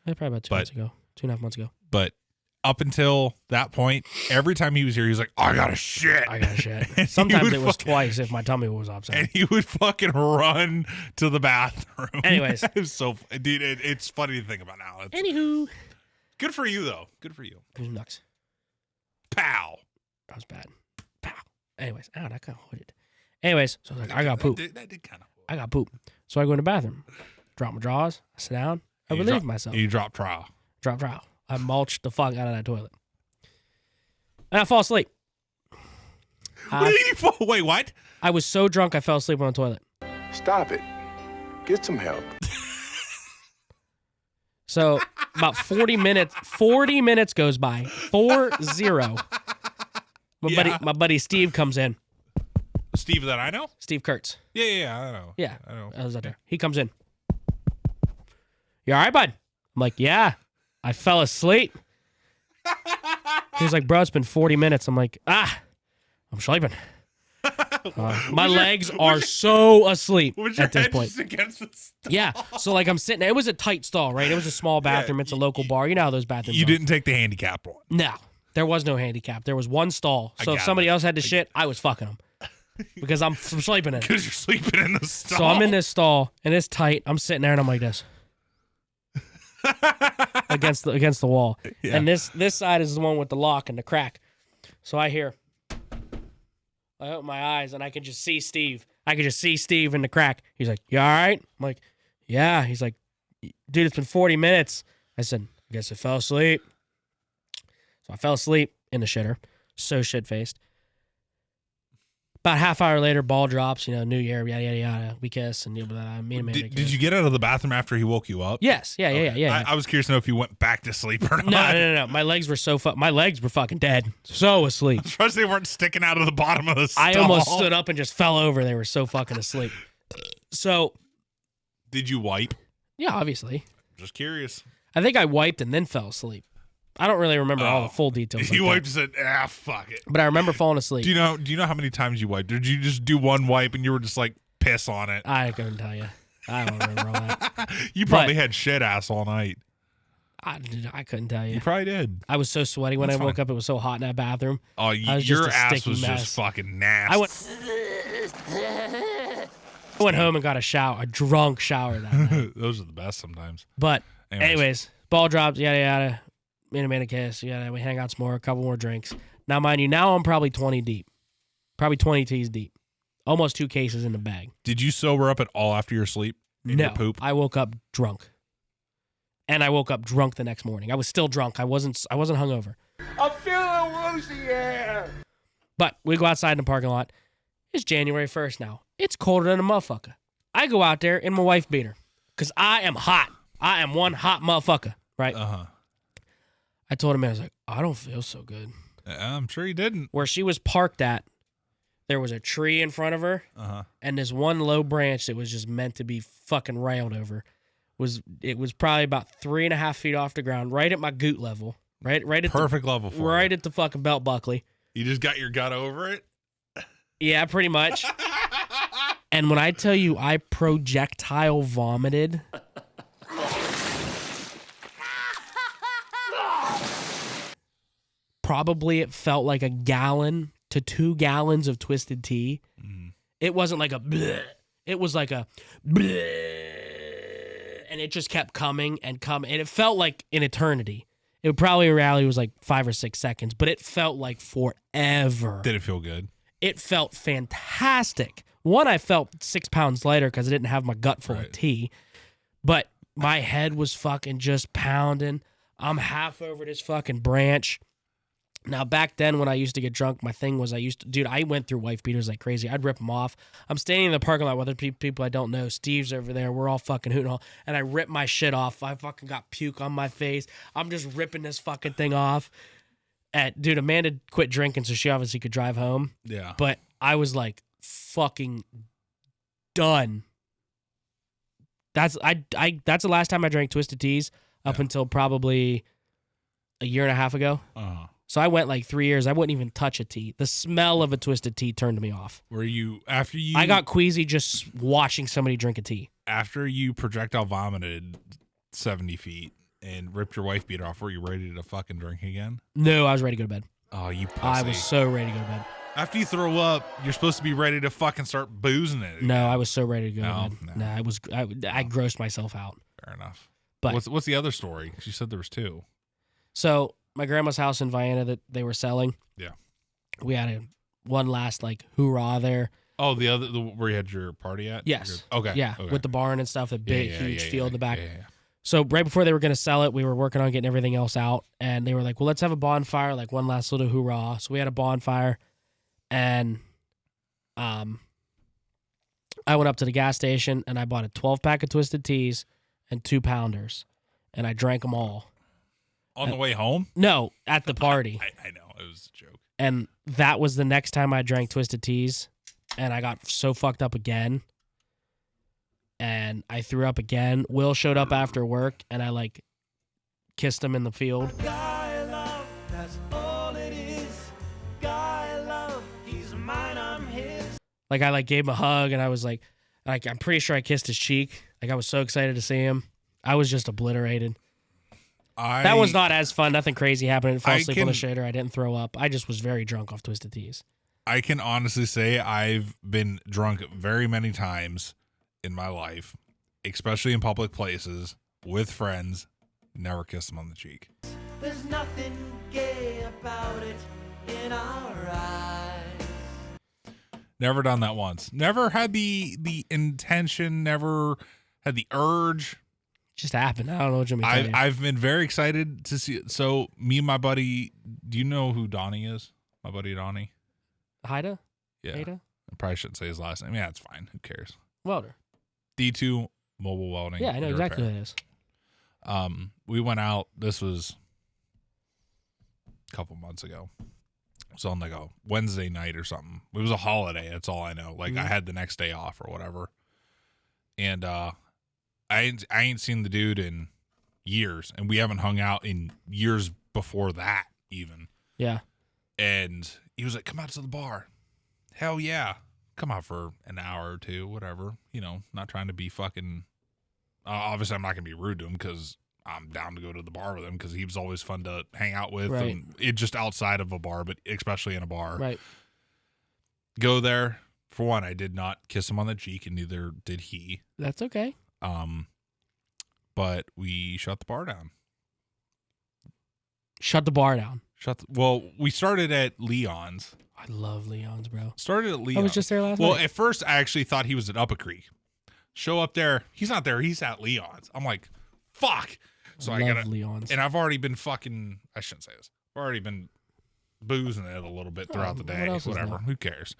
Yeah, probably about 2 months ago. 2.5 months ago. But up until that point, every time he was here, he was like, I gotta shit. Sometimes it was twice if my tummy was upset. And he would fucking run to the bathroom. Anyways. Dude, it's funny to think about now. Anywho. Good for you, though. Good for you. It was nuts. Pow. That was bad. Pow. Anyways, that kind of hooded. Anyways, so I was like, I got poop. That did kind of. I got poop. So I go in the bathroom, drop my drawers, I sit down, I relieve myself. You drop trowel. Drop trowel. I mulched the fuck out of that toilet. And I fall asleep. Wait, what? I was so drunk I fell asleep on the toilet. Stop it. Get some help. So about 40 minutes goes by. 4-0. My buddy Steve comes in. Steve that I know? Steve Kurtz. Yeah, I know. Yeah. I know. I was out there. He comes in. You all right, bud? I'm like, yeah. I fell asleep. He's like, bro, it's been 40 minutes. I'm like, I'm sleeping. My legs are so asleep at this point. Yeah. So like I'm sitting there. It was a tight stall, right? It was a small bathroom. It's a local bar. You know how those bathrooms are. Didn't take the handicap one. No. There was no handicap. There was one stall. So if somebody else had to shit, I was fucking them. Because I'm sleeping in it. Because you're sleeping in the stall. So I'm in this stall, and it's tight. I'm sitting there, and I'm like this. against the wall. Yeah. And this side is the one with the lock and the crack. So I open my eyes, and I can just see Steve. I can just see Steve in the crack. He's like, you all right? I'm like, yeah. He's like, dude, it's been 40 minutes. I said, I guess I fell asleep. So I fell asleep in the shitter. So shit-faced. About a half hour later, ball drops. New year, yada yada yada. We kiss, and me and Amanda kiss. Did you get out of the bathroom after he woke you up? Yes. Yeah. I was curious to know if you went back to sleep or not. No. My legs were my legs were fucking dead. So asleep. Especially they weren't sticking out of the bottom of the stall. I almost stood up and just fell over. They were so fucking asleep. So. Did you wipe? Yeah, obviously. Just curious. I think I wiped and then fell asleep. I don't really remember all the full details. You wiped and said, fuck it. But I remember falling asleep. Do you know how many times you wiped? Did you just do one wipe and you were just like piss on it? I couldn't tell you. I don't remember all that. You probably had shit ass all night. I couldn't tell you. You probably did. I was so sweaty when I woke up. It was so hot in that bathroom. Oh, your ass was just fucking nasty. I went home and got a drunk shower that night. Those are the best sometimes. But anyways, ball dropped, yada yada. Me and Amanda kiss, yada. We hang out some more, a couple more drinks. Now, mind you, I'm probably 20 deep, probably 20 teas deep, almost 2 cases in the bag. Did you sober up at all after your sleep? No, your poop? I woke up drunk, and I woke up drunk the next morning. I was still drunk. I wasn't hungover. I'm feeling woozy, yeah. But we go outside in the parking lot. It's January 1st now. It's colder than a motherfucker. I go out there in my wife beater because I am hot. I am one hot motherfucker, right? I told him, I was like, I don't feel so good. I'm sure you didn't. Where she was parked at, there was a tree in front of her, and this one low branch that was just meant to be fucking railed over. It was probably about 3.5 feet off the ground, right at my goot level, right at perfect level for right you. at the fucking belt buckle. You just got your gut over it? Yeah, pretty much. And when I tell you I projectile vomited, probably it felt like 1 gallon to 2 gallons of Twisted Tea. It wasn't like a bleh. It was like a bleh. And it just kept coming and coming. And it felt like an eternity. It probably in reality was like 5 or 6 seconds, but it felt like forever. Did it feel good? It felt fantastic. One, I felt 6 pounds lighter because I didn't have my gut full of tea. But my head was fucking just pounding. I'm half over this fucking branch. Now, back then when I used to get drunk, my thing was I went through wife beaters like crazy. I'd rip them off. I'm standing in the parking lot with other people I don't know. Steve's over there. We're all fucking hooting all. And I ripped my shit off. I fucking got puke on my face. I'm just ripping this fucking thing off. And, dude, Amanda quit drinking, so she obviously could drive home. Yeah. But I was like fucking done. That's the last time I drank Twisted Teas up until probably a year and a half ago. So I went like 3 years. I wouldn't even touch a tea. The smell of a Twisted Tea turned me off. I got queasy just watching somebody drink a tea. After you projectile vomited 70 feet and ripped your wife beater off, were you ready to fucking drink again? No, I was ready to go to bed. Oh, you pussy. I was so ready to go to bed. After you throw up, you're supposed to be ready to fucking start boozing it again. No, I was so ready to go to bed. No, I grossed myself out. Fair enough. But what's the other story? She said there was 2. So my grandma's house in Vienna that they were selling. Yeah. We had one last like hoorah there. Oh, where you had your party at? Yes. Okay. Yeah, okay. with the barn and stuff, the big, huge field in the back. Yeah. So right before they were going to sell it, we were working on getting everything else out. And they were like, well, let's have a bonfire, like one last little hoorah. So we had a bonfire. And I went up to the gas station and I bought a 12-pack of Twisted Teas and 2 pounders. And I drank them all. On the way home? No, at the party. I know. It was a joke. And that was the next time I drank Twisted Teas. And I got so fucked up again. And I threw up again. Will showed up after work, and I, like, kissed him in the field. Guy love, that's all it is. Guy love, he's mine, I'm his. Like, I, like, gave him a hug, and I was like, I'm pretty sure I kissed his cheek. Like, I was so excited to see him. I was just obliterated. That was not as fun. Nothing crazy happened. I didn't fall asleep on the shader. I didn't throw up. I just was very drunk off Twisted Teas. I can honestly say I've been drunk very many times in my life, especially in public places with friends. Never kissed them on the cheek. There's nothing gay about it in our eyes. Never done that once. Never had the intention. Never had the urge. Just happened. I don't know what you mean. I've been very excited to see it. So me and my buddy, do you know who Donnie is? My buddy Donnie. Haida? Yeah. Haida? I probably shouldn't say his last name. Yeah, it's fine. Who cares? Welder. D2 Mobile Welding. Yeah, I know exactly who it is. We went out. This was a couple months ago. It was on like a Wednesday night or something. It was a holiday. That's all I know. Like I had the next day off or whatever. And I ain't seen the dude in years, and we haven't hung out in years before that even. Yeah. And he was like, "Come out to the bar." Hell yeah. Come out for an hour or two, whatever. You know, not trying to be fucking. Obviously, I'm not gonna be rude to him because I'm down to go to the bar with him because he was always fun to hang out with, and it just outside of a bar, but especially in a bar. Right. Go there. For one, I did not kiss him on the cheek, and neither did he. That's okay. But we shut the bar down. Shut the bar down. Well, we started at Leon's. I love Leon's, bro. Started at Leon's. I was just there last night. Well, at first, I actually thought he was at Upper Creek. Show up there. He's not there. He's at Leon's. I'm like, fuck. So I gotta Leon's. And I've already been fucking. I shouldn't say this. I've already been boozing it a little bit throughout the day. Whatever. Who cares?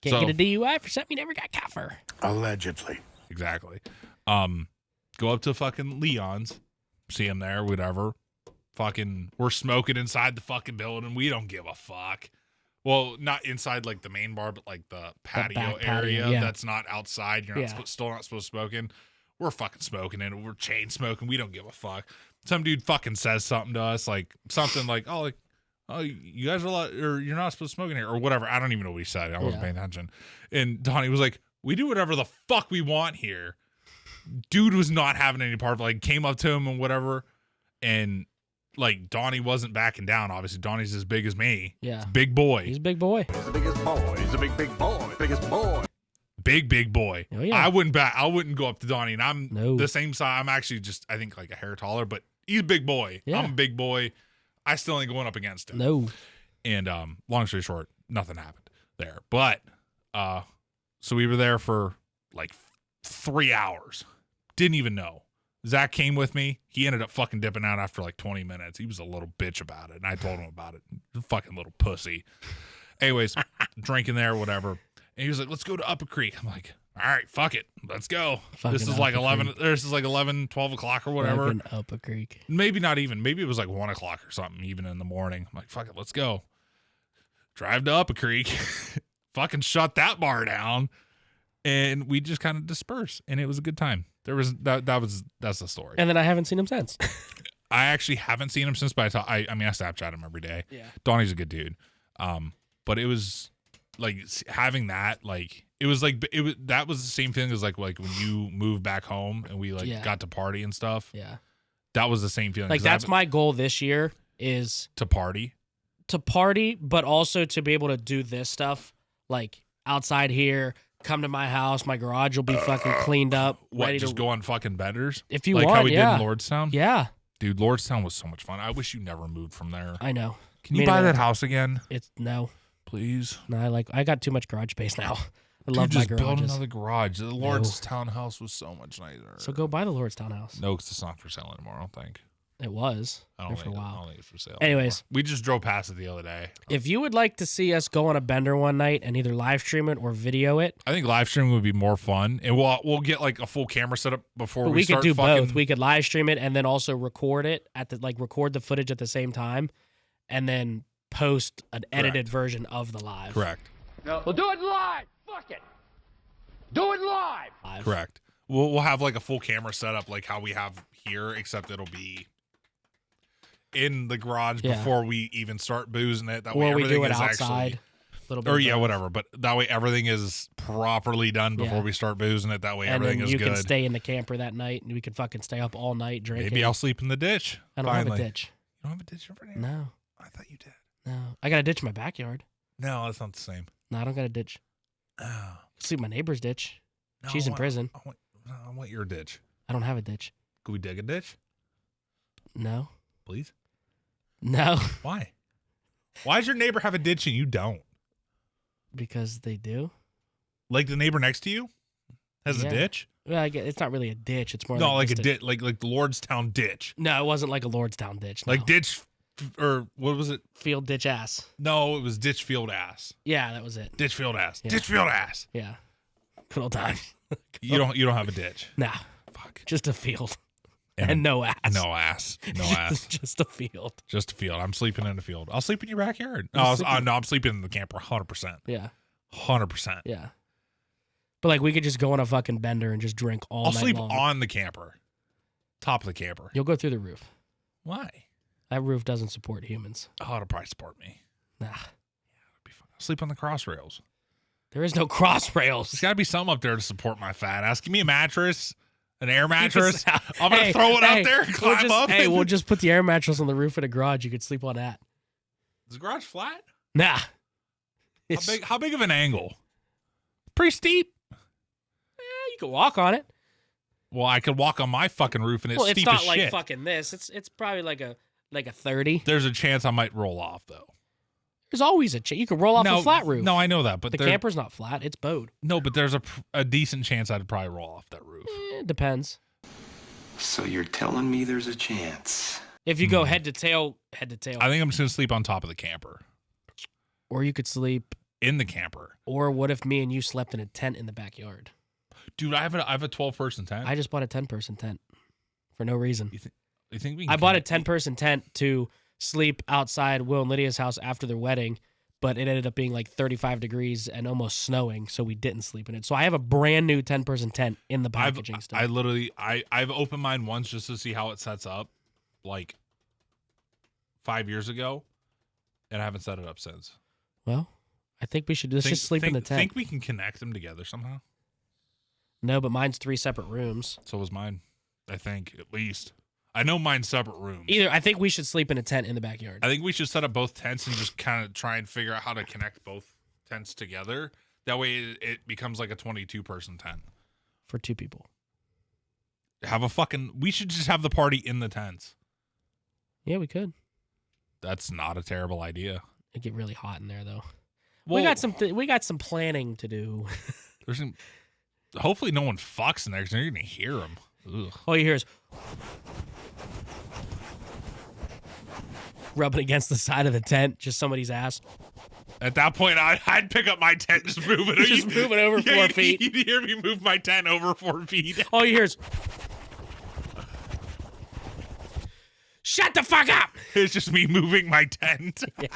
Can't get a DUI for something you never got caught for. Allegedly. Exactly. Go up to fucking Leon's. See him there. Whatever. Fucking. We're smoking inside the fucking building. We don't give a fuck. Well, not inside like the main bar, but like the patio area that's not outside. You're not still not supposed to smoke in. We're fucking smoking in. We're chain smoking. We don't give a fuck. Some dude fucking says something to us, like something like, "Oh, you guys are or you're not supposed to smoke in here," or whatever. I don't even know what he said. I wasn't paying attention. And Donnie was like, "We do whatever the fuck we want here." Dude was not having any part of it. Like came up to him and whatever, and. Like, Donnie wasn't backing down. Obviously, Donnie's as big as me. Yeah. He's a big boy. He's a big boy. He's the biggest boy. He's a big boy. Biggest boy. Big boy. Oh, yeah. I wouldn't go up to Donnie, and I'm the same size. I'm actually just, I think, like a hair taller, but he's a big boy. Yeah. I'm a big boy. I still ain't going up against him. No. And long story short, nothing happened there. But, so we were there for like 3 hours. Didn't even know. Zach came with me. He ended up fucking dipping out after like 20 minutes. He was a little bitch about it, and I told him about it. Fucking little pussy. Anyways, drinking there, whatever. And he was like, "Let's go to Upper Creek." I'm like, "All right, fuck it. Let's go." This is like 11. This is like 11, 12 o'clock or whatever. Fucking Upper Creek. Maybe not even. Maybe it was like 1 o'clock or something, even in the morning. I'm like, "Fuck it, let's go." Drive to Upper Creek. Fucking shut that bar down, and we just kind of dispersed, and it was a good time. There was that's the story. And then I haven't seen him since. I actually haven't seen him since, but I Snapchat him every day. Yeah. Donnie's a good dude. But it was like having that, like it was that was the same thing as like when you moved back home and we got to party and stuff. Yeah. That was the same feeling. Like that's my goal this year is to party, but also to be able to do this stuff like outside here. Come to my house. My garage will be fucking cleaned up. What, just go on fucking benders? If you like want, how we did in Lordstown? Yeah. Dude, Lordstown was so much fun. I wish you never moved from there. I know. Can you buy that house again? No. Please? No, I got too much garage space now. I love my garages. Build another garage. The Lordstown house was so much nicer. So go buy the Lordstown house. No, because it's not for sale anymore, I don't think. It was for a while. I don't think it's for sale. Anyways, we just drove past it the other day. If you would like to see us go on a bender one night and either live stream it or video it, I think live streaming would be more fun, and we'll get like a full camera setup before we start. We could do both. We could live stream it and then also record it record the footage at the same time, and then post an edited version of the live. Correct. No. We'll do it live. Fuck it. Do it live. Correct. We'll have like a full camera setup like how we have here, except it'll be in the garage before we even start boozing it. That way we do it is outside. Whatever. But that way everything is properly done before we start boozing it. That way everything is good. And you can stay in the camper that night, and we can fucking stay up all night drinking. Maybe I'll sleep in the ditch. I don't have a ditch. You don't have a ditch over there? No. I thought you did. No. I got a ditch in my backyard. No, that's not the same. No, I don't got a ditch. Oh. Sleep in my neighbor's ditch. No, She's in prison. I want your ditch. I don't have a ditch. Could we dig a ditch? No. Please? No. Why? Why does your neighbor have a ditch and you don't? Because they do. Like the neighbor next to you has a ditch? Well, it's not really a ditch. It's more like a ditch, like the Lordstown ditch. No, it wasn't like a Lordstown ditch. No. Like ditch or what was it? Field ditch ass. No, it was ditch field ass. Yeah, that was it. Ditch field ass. Yeah. Ditch field ass. Yeah. Good old times. You don't have a ditch. Nah. Fuck. Just a field. And no ass. No ass. No ass. Just a field. Just a field. I'm sleeping in the field. I'll sleep in your backyard. No, I'm sleeping in the camper 100%. Yeah. 100%. Yeah. But like we could just go on a fucking bender and just drink all I'll night sleep long. on the camper. Top of the camper. You'll go through the roof. Why? That roof doesn't support humans. Oh, it'll probably support me. Nah. Yeah, it'll be fun. I'll sleep on the cross rails. There is no cross rails. There's got to be something up there to support my fat ass. Give me a mattress, an air mattress. I'm going to throw it up there and climb up. Hey, we'll just put the air mattress on the roof of the garage. You could sleep on that. Is the garage flat? Nah. How big of an angle? Pretty steep. You could walk on it. Well, I could walk on my fucking roof and it's steep as shit. It's not like fucking this. It's probably like a 30. There's a chance I might roll off though. There's always a chance. You could roll off a flat roof. No, I know that, but the camper's not flat. It's bowed. No, but there's a decent chance I'd probably roll off that roof. It depends. So you're telling me there's a chance? If you go head to tail. I think I'm just gonna sleep on top of the camper. Or you could sleep in the camper. Or what if me and you slept in a tent in the backyard? Dude, I have a 12-person tent. I just bought a 10-person tent for no reason. You think we can I bought a 10-person tent to sleep outside Will and Lydia's house after their wedding, but it ended up being like 35 degrees and almost snowing, so we didn't sleep in it. So I have a brand new 10-person tent in the packaging stuff. I've opened mine once just to see how it sets up, like 5 years ago, and I haven't set it up since. Well, I think we should just sleep in the tent. Think we can connect them together somehow? No, but mine's 3 separate rooms. So was mine. I think, at least. I know mine's separate rooms. I think we should sleep in a tent in the backyard. I think we should set up both tents and just kind of try and figure out how to connect both tents together. That way it becomes like a 22-person tent. For 2 people. We should just have the party in the tents. Yeah, we could. That's not a terrible idea. It'd get really hot in there, though. Well, we got some planning to do. Hopefully no one fucks in there because you're going to hear them. Ugh. All you hear is rubbing against the side of the tent, just somebody's ass. At that point, I'd pick up my tent and just move it. Just move it over 4 feet. You'd hear me move my tent over 4 feet. All you hear is, shut the fuck up! It's just me moving my tent. Yeah.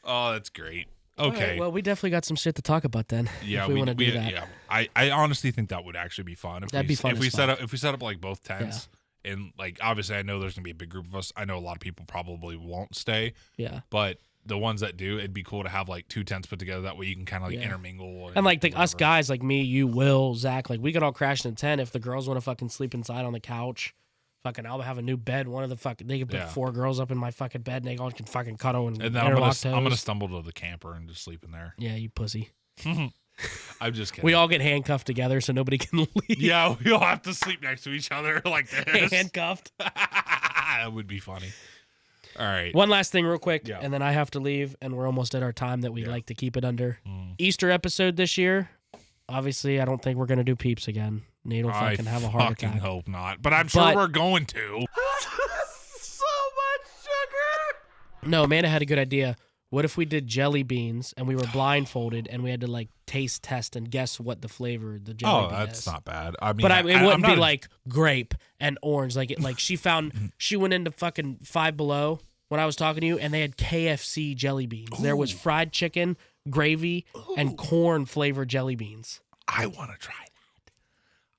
Oh, that's great. Okay. Right, well, we definitely got some shit to talk about then. Yeah, if we want to do that. Yeah, I honestly think that would actually be fun. That'd be fun. If we set up like both tents, and like obviously I know there's gonna be a big group of us. I know a lot of people probably won't stay. Yeah. But the ones that do, it'd be cool to have like 2 tents put together. That way you can kind of like intermingle. And like us guys, like me, you, Will, Zach, like we could all crash in a tent if the girls want to fucking sleep inside on the couch. Fucking, I'll have a new bed. They can put 4 girls up in my fucking bed, and they all can fucking cuddle and then I'm gonna stumble to the camper and just sleep in there. Yeah, you pussy. I'm just kidding. We all get handcuffed together so nobody can leave. Yeah, we all have to sleep next to each other like this. Handcuffed. That would be funny. All right. One last thing real quick, and then I have to leave, and we're almost at our time that we like to keep it under. Easter episode this year. Obviously, I don't think we're going to do Peeps again. Nate will fucking have a heart attack. I hope not, but I'm sure we're going to. So much sugar! No, Amanda had a good idea. What if we did jelly beans and we were blindfolded and we had to like taste test and guess what the flavor the jelly bean is? Oh, that's not bad. I mean, but it wouldn't be like grape and orange. Like she went into fucking Five Below when I was talking to you, and they had KFC jelly beans. Ooh. There was fried chicken, gravy, and corn flavored jelly beans. I want to try that.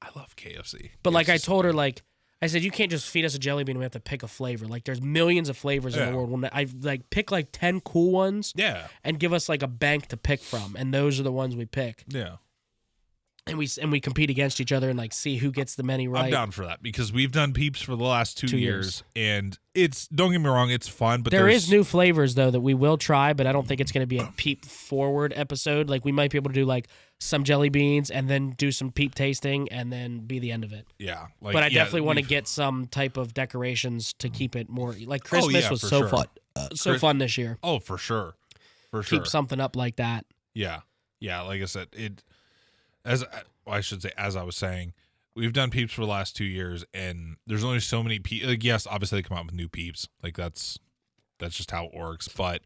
I love KFC. But like I told her, like I said, you can't just feed us a jelly bean. We have to pick a flavor. Like there's millions of flavors in the world. I like pick like 10 cool ones. Yeah. And give us like a bank to pick from, and those are the ones we pick. Yeah. And we compete against each other and like see who gets the many right. I'm down for that because we've done Peeps for the last 2 years, and don't get me wrong, it's fun. But there is new flavors though that we will try, but I don't think it's going to be a Peep forward episode. Like we might be able to do like some jelly beans and then do some Peep tasting and then be the end of it. Yeah, but I definitely want to get some type of decorations to keep it more like Christmas was so fun, fun this year. Oh, for sure, for sure. Keep something up like that. Yeah, yeah. Like I said, as I was saying, we've done peeps for the last 2 years, and there's only so many peeps. Like, yes, obviously they come out with new peeps. Like that's just how it works. But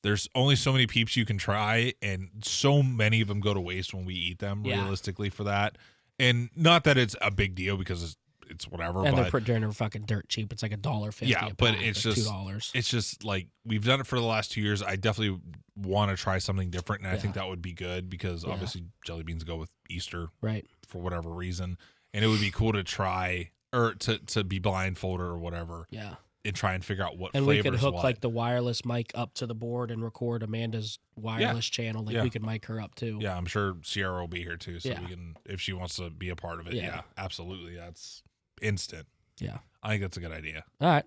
there's only so many peeps you can try, and so many of them go to waste when we eat them. Realistically, for that, and not that it's a big deal because it's whatever. And but they're fucking dirt cheap. It's like $1.50. Yeah, but it's just $2. It's just like we've done it for the last 2 years. I definitely want to try something different, and I think that would be good because obviously jelly beans go with Easter, right? For whatever reason, and it would be cool to try or to be blindfolded or whatever. Yeah, and try and figure out what. And we could hook what. like the wireless mic up to the board and record Amanda's wireless channel. Like we could mic her up too. Yeah, I'm sure Sierra will be here too, so we can if she wants to be a part of it. Yeah, absolutely. That's instant. Yeah, I think that's a good idea. All right,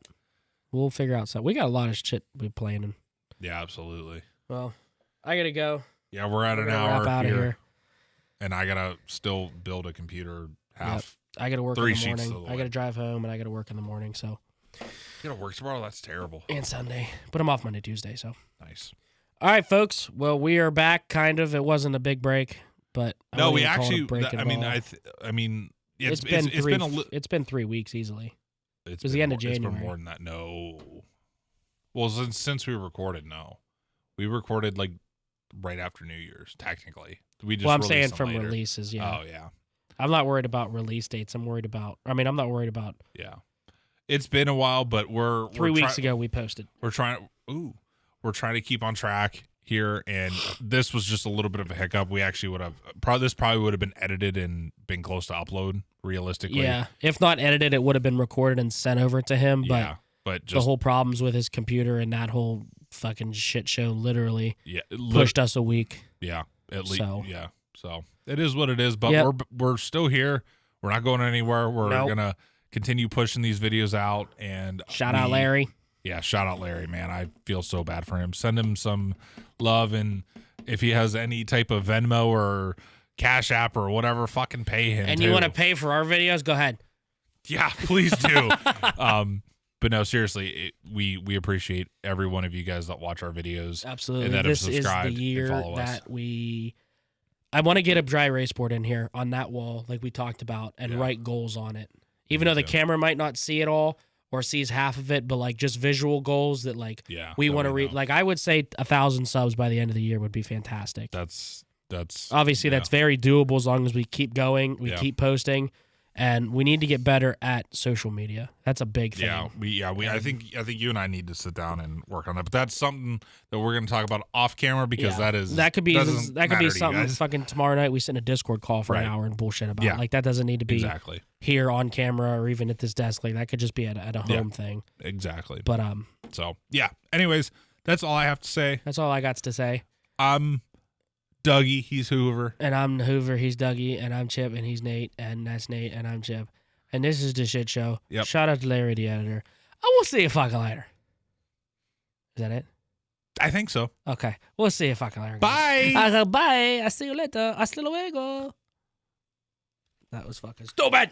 we'll figure out something. We got a lot of shit we're planning. Yeah, absolutely. Well, I gotta go. Yeah, we're at an hour out of here, and I gotta still build a computer. I gotta work 3 in the sheets morning. to the I gotta drive home, and I gotta work in the morning. So you gotta work tomorrow. That's terrible. And Sunday, but I'm off Monday, Tuesday. So nice. All right, folks. Well, we are back. Kind of. It wasn't a big break, but no, we actually. I mean. It's been 3 weeks easily. It was the end of January. It's been more than that. No. Well, since we recorded, no. We recorded like right after New Year's, technically. I'm saying from releases, yeah. Oh, yeah. I'm not worried about release dates. I'm not worried about. Yeah. It's been a while, but we're 3 weeks ago we posted. We're trying to keep on track here, and this was just a little bit of a hiccup. We actually would have probably would have been edited and been close to upload realistically. Yeah, if not edited, it would have been recorded and sent over to him. But just, the whole problems with his computer and that whole fucking shit show literally pushed us a week. Yeah, at least. So it is what it is. But we're still here. We're not going anywhere. We're gonna continue pushing these videos out. And shout out Larry. Yeah, shout out Larry, man. I feel so bad for him. Send him some love, and if he has any type of Venmo or Cash App or whatever, fucking pay him. And you want to pay for our videos? Go ahead. Yeah, please do. But no, seriously, we appreciate every one of you guys that watch our videos. Absolutely. And that this have subscribed is the year and follow that us. I want to get a dry erase board in here on that wall, like we talked about, and write goals on it. Even though the camera might not see it all or sees half of it, but like just visual goals that like we want to read. Like I would say 1,000 subs by the end of the year would be fantastic. That's obviously that's very doable as long as we keep going, we keep posting, and we need to get better at social media. That's a big thing. I think you and I need to sit down and work on that. But that's something that we're going to talk about off camera because that could be something fucking tomorrow night we sit in a Discord call for an hour and bullshit about. Yeah. Like that doesn't need to be here on camera or even at this desk. Like that could just be at a home thing. Exactly. But so yeah. Anyways, that's all I have to say. That's all I got to say. I'm Dougie, he's Hoover. And I'm Hoover, he's Dougie, and I'm Chip, and he's Nate, and that's Nate, and I'm Chip. And this is the Shit Show. Yep. Shout out to Larry, the editor. I will see you fucking later. Is that it? I think so. Okay. We'll see you fucking later. Bye. Bye. I see you later. Hasta luego. That was fucking stupid.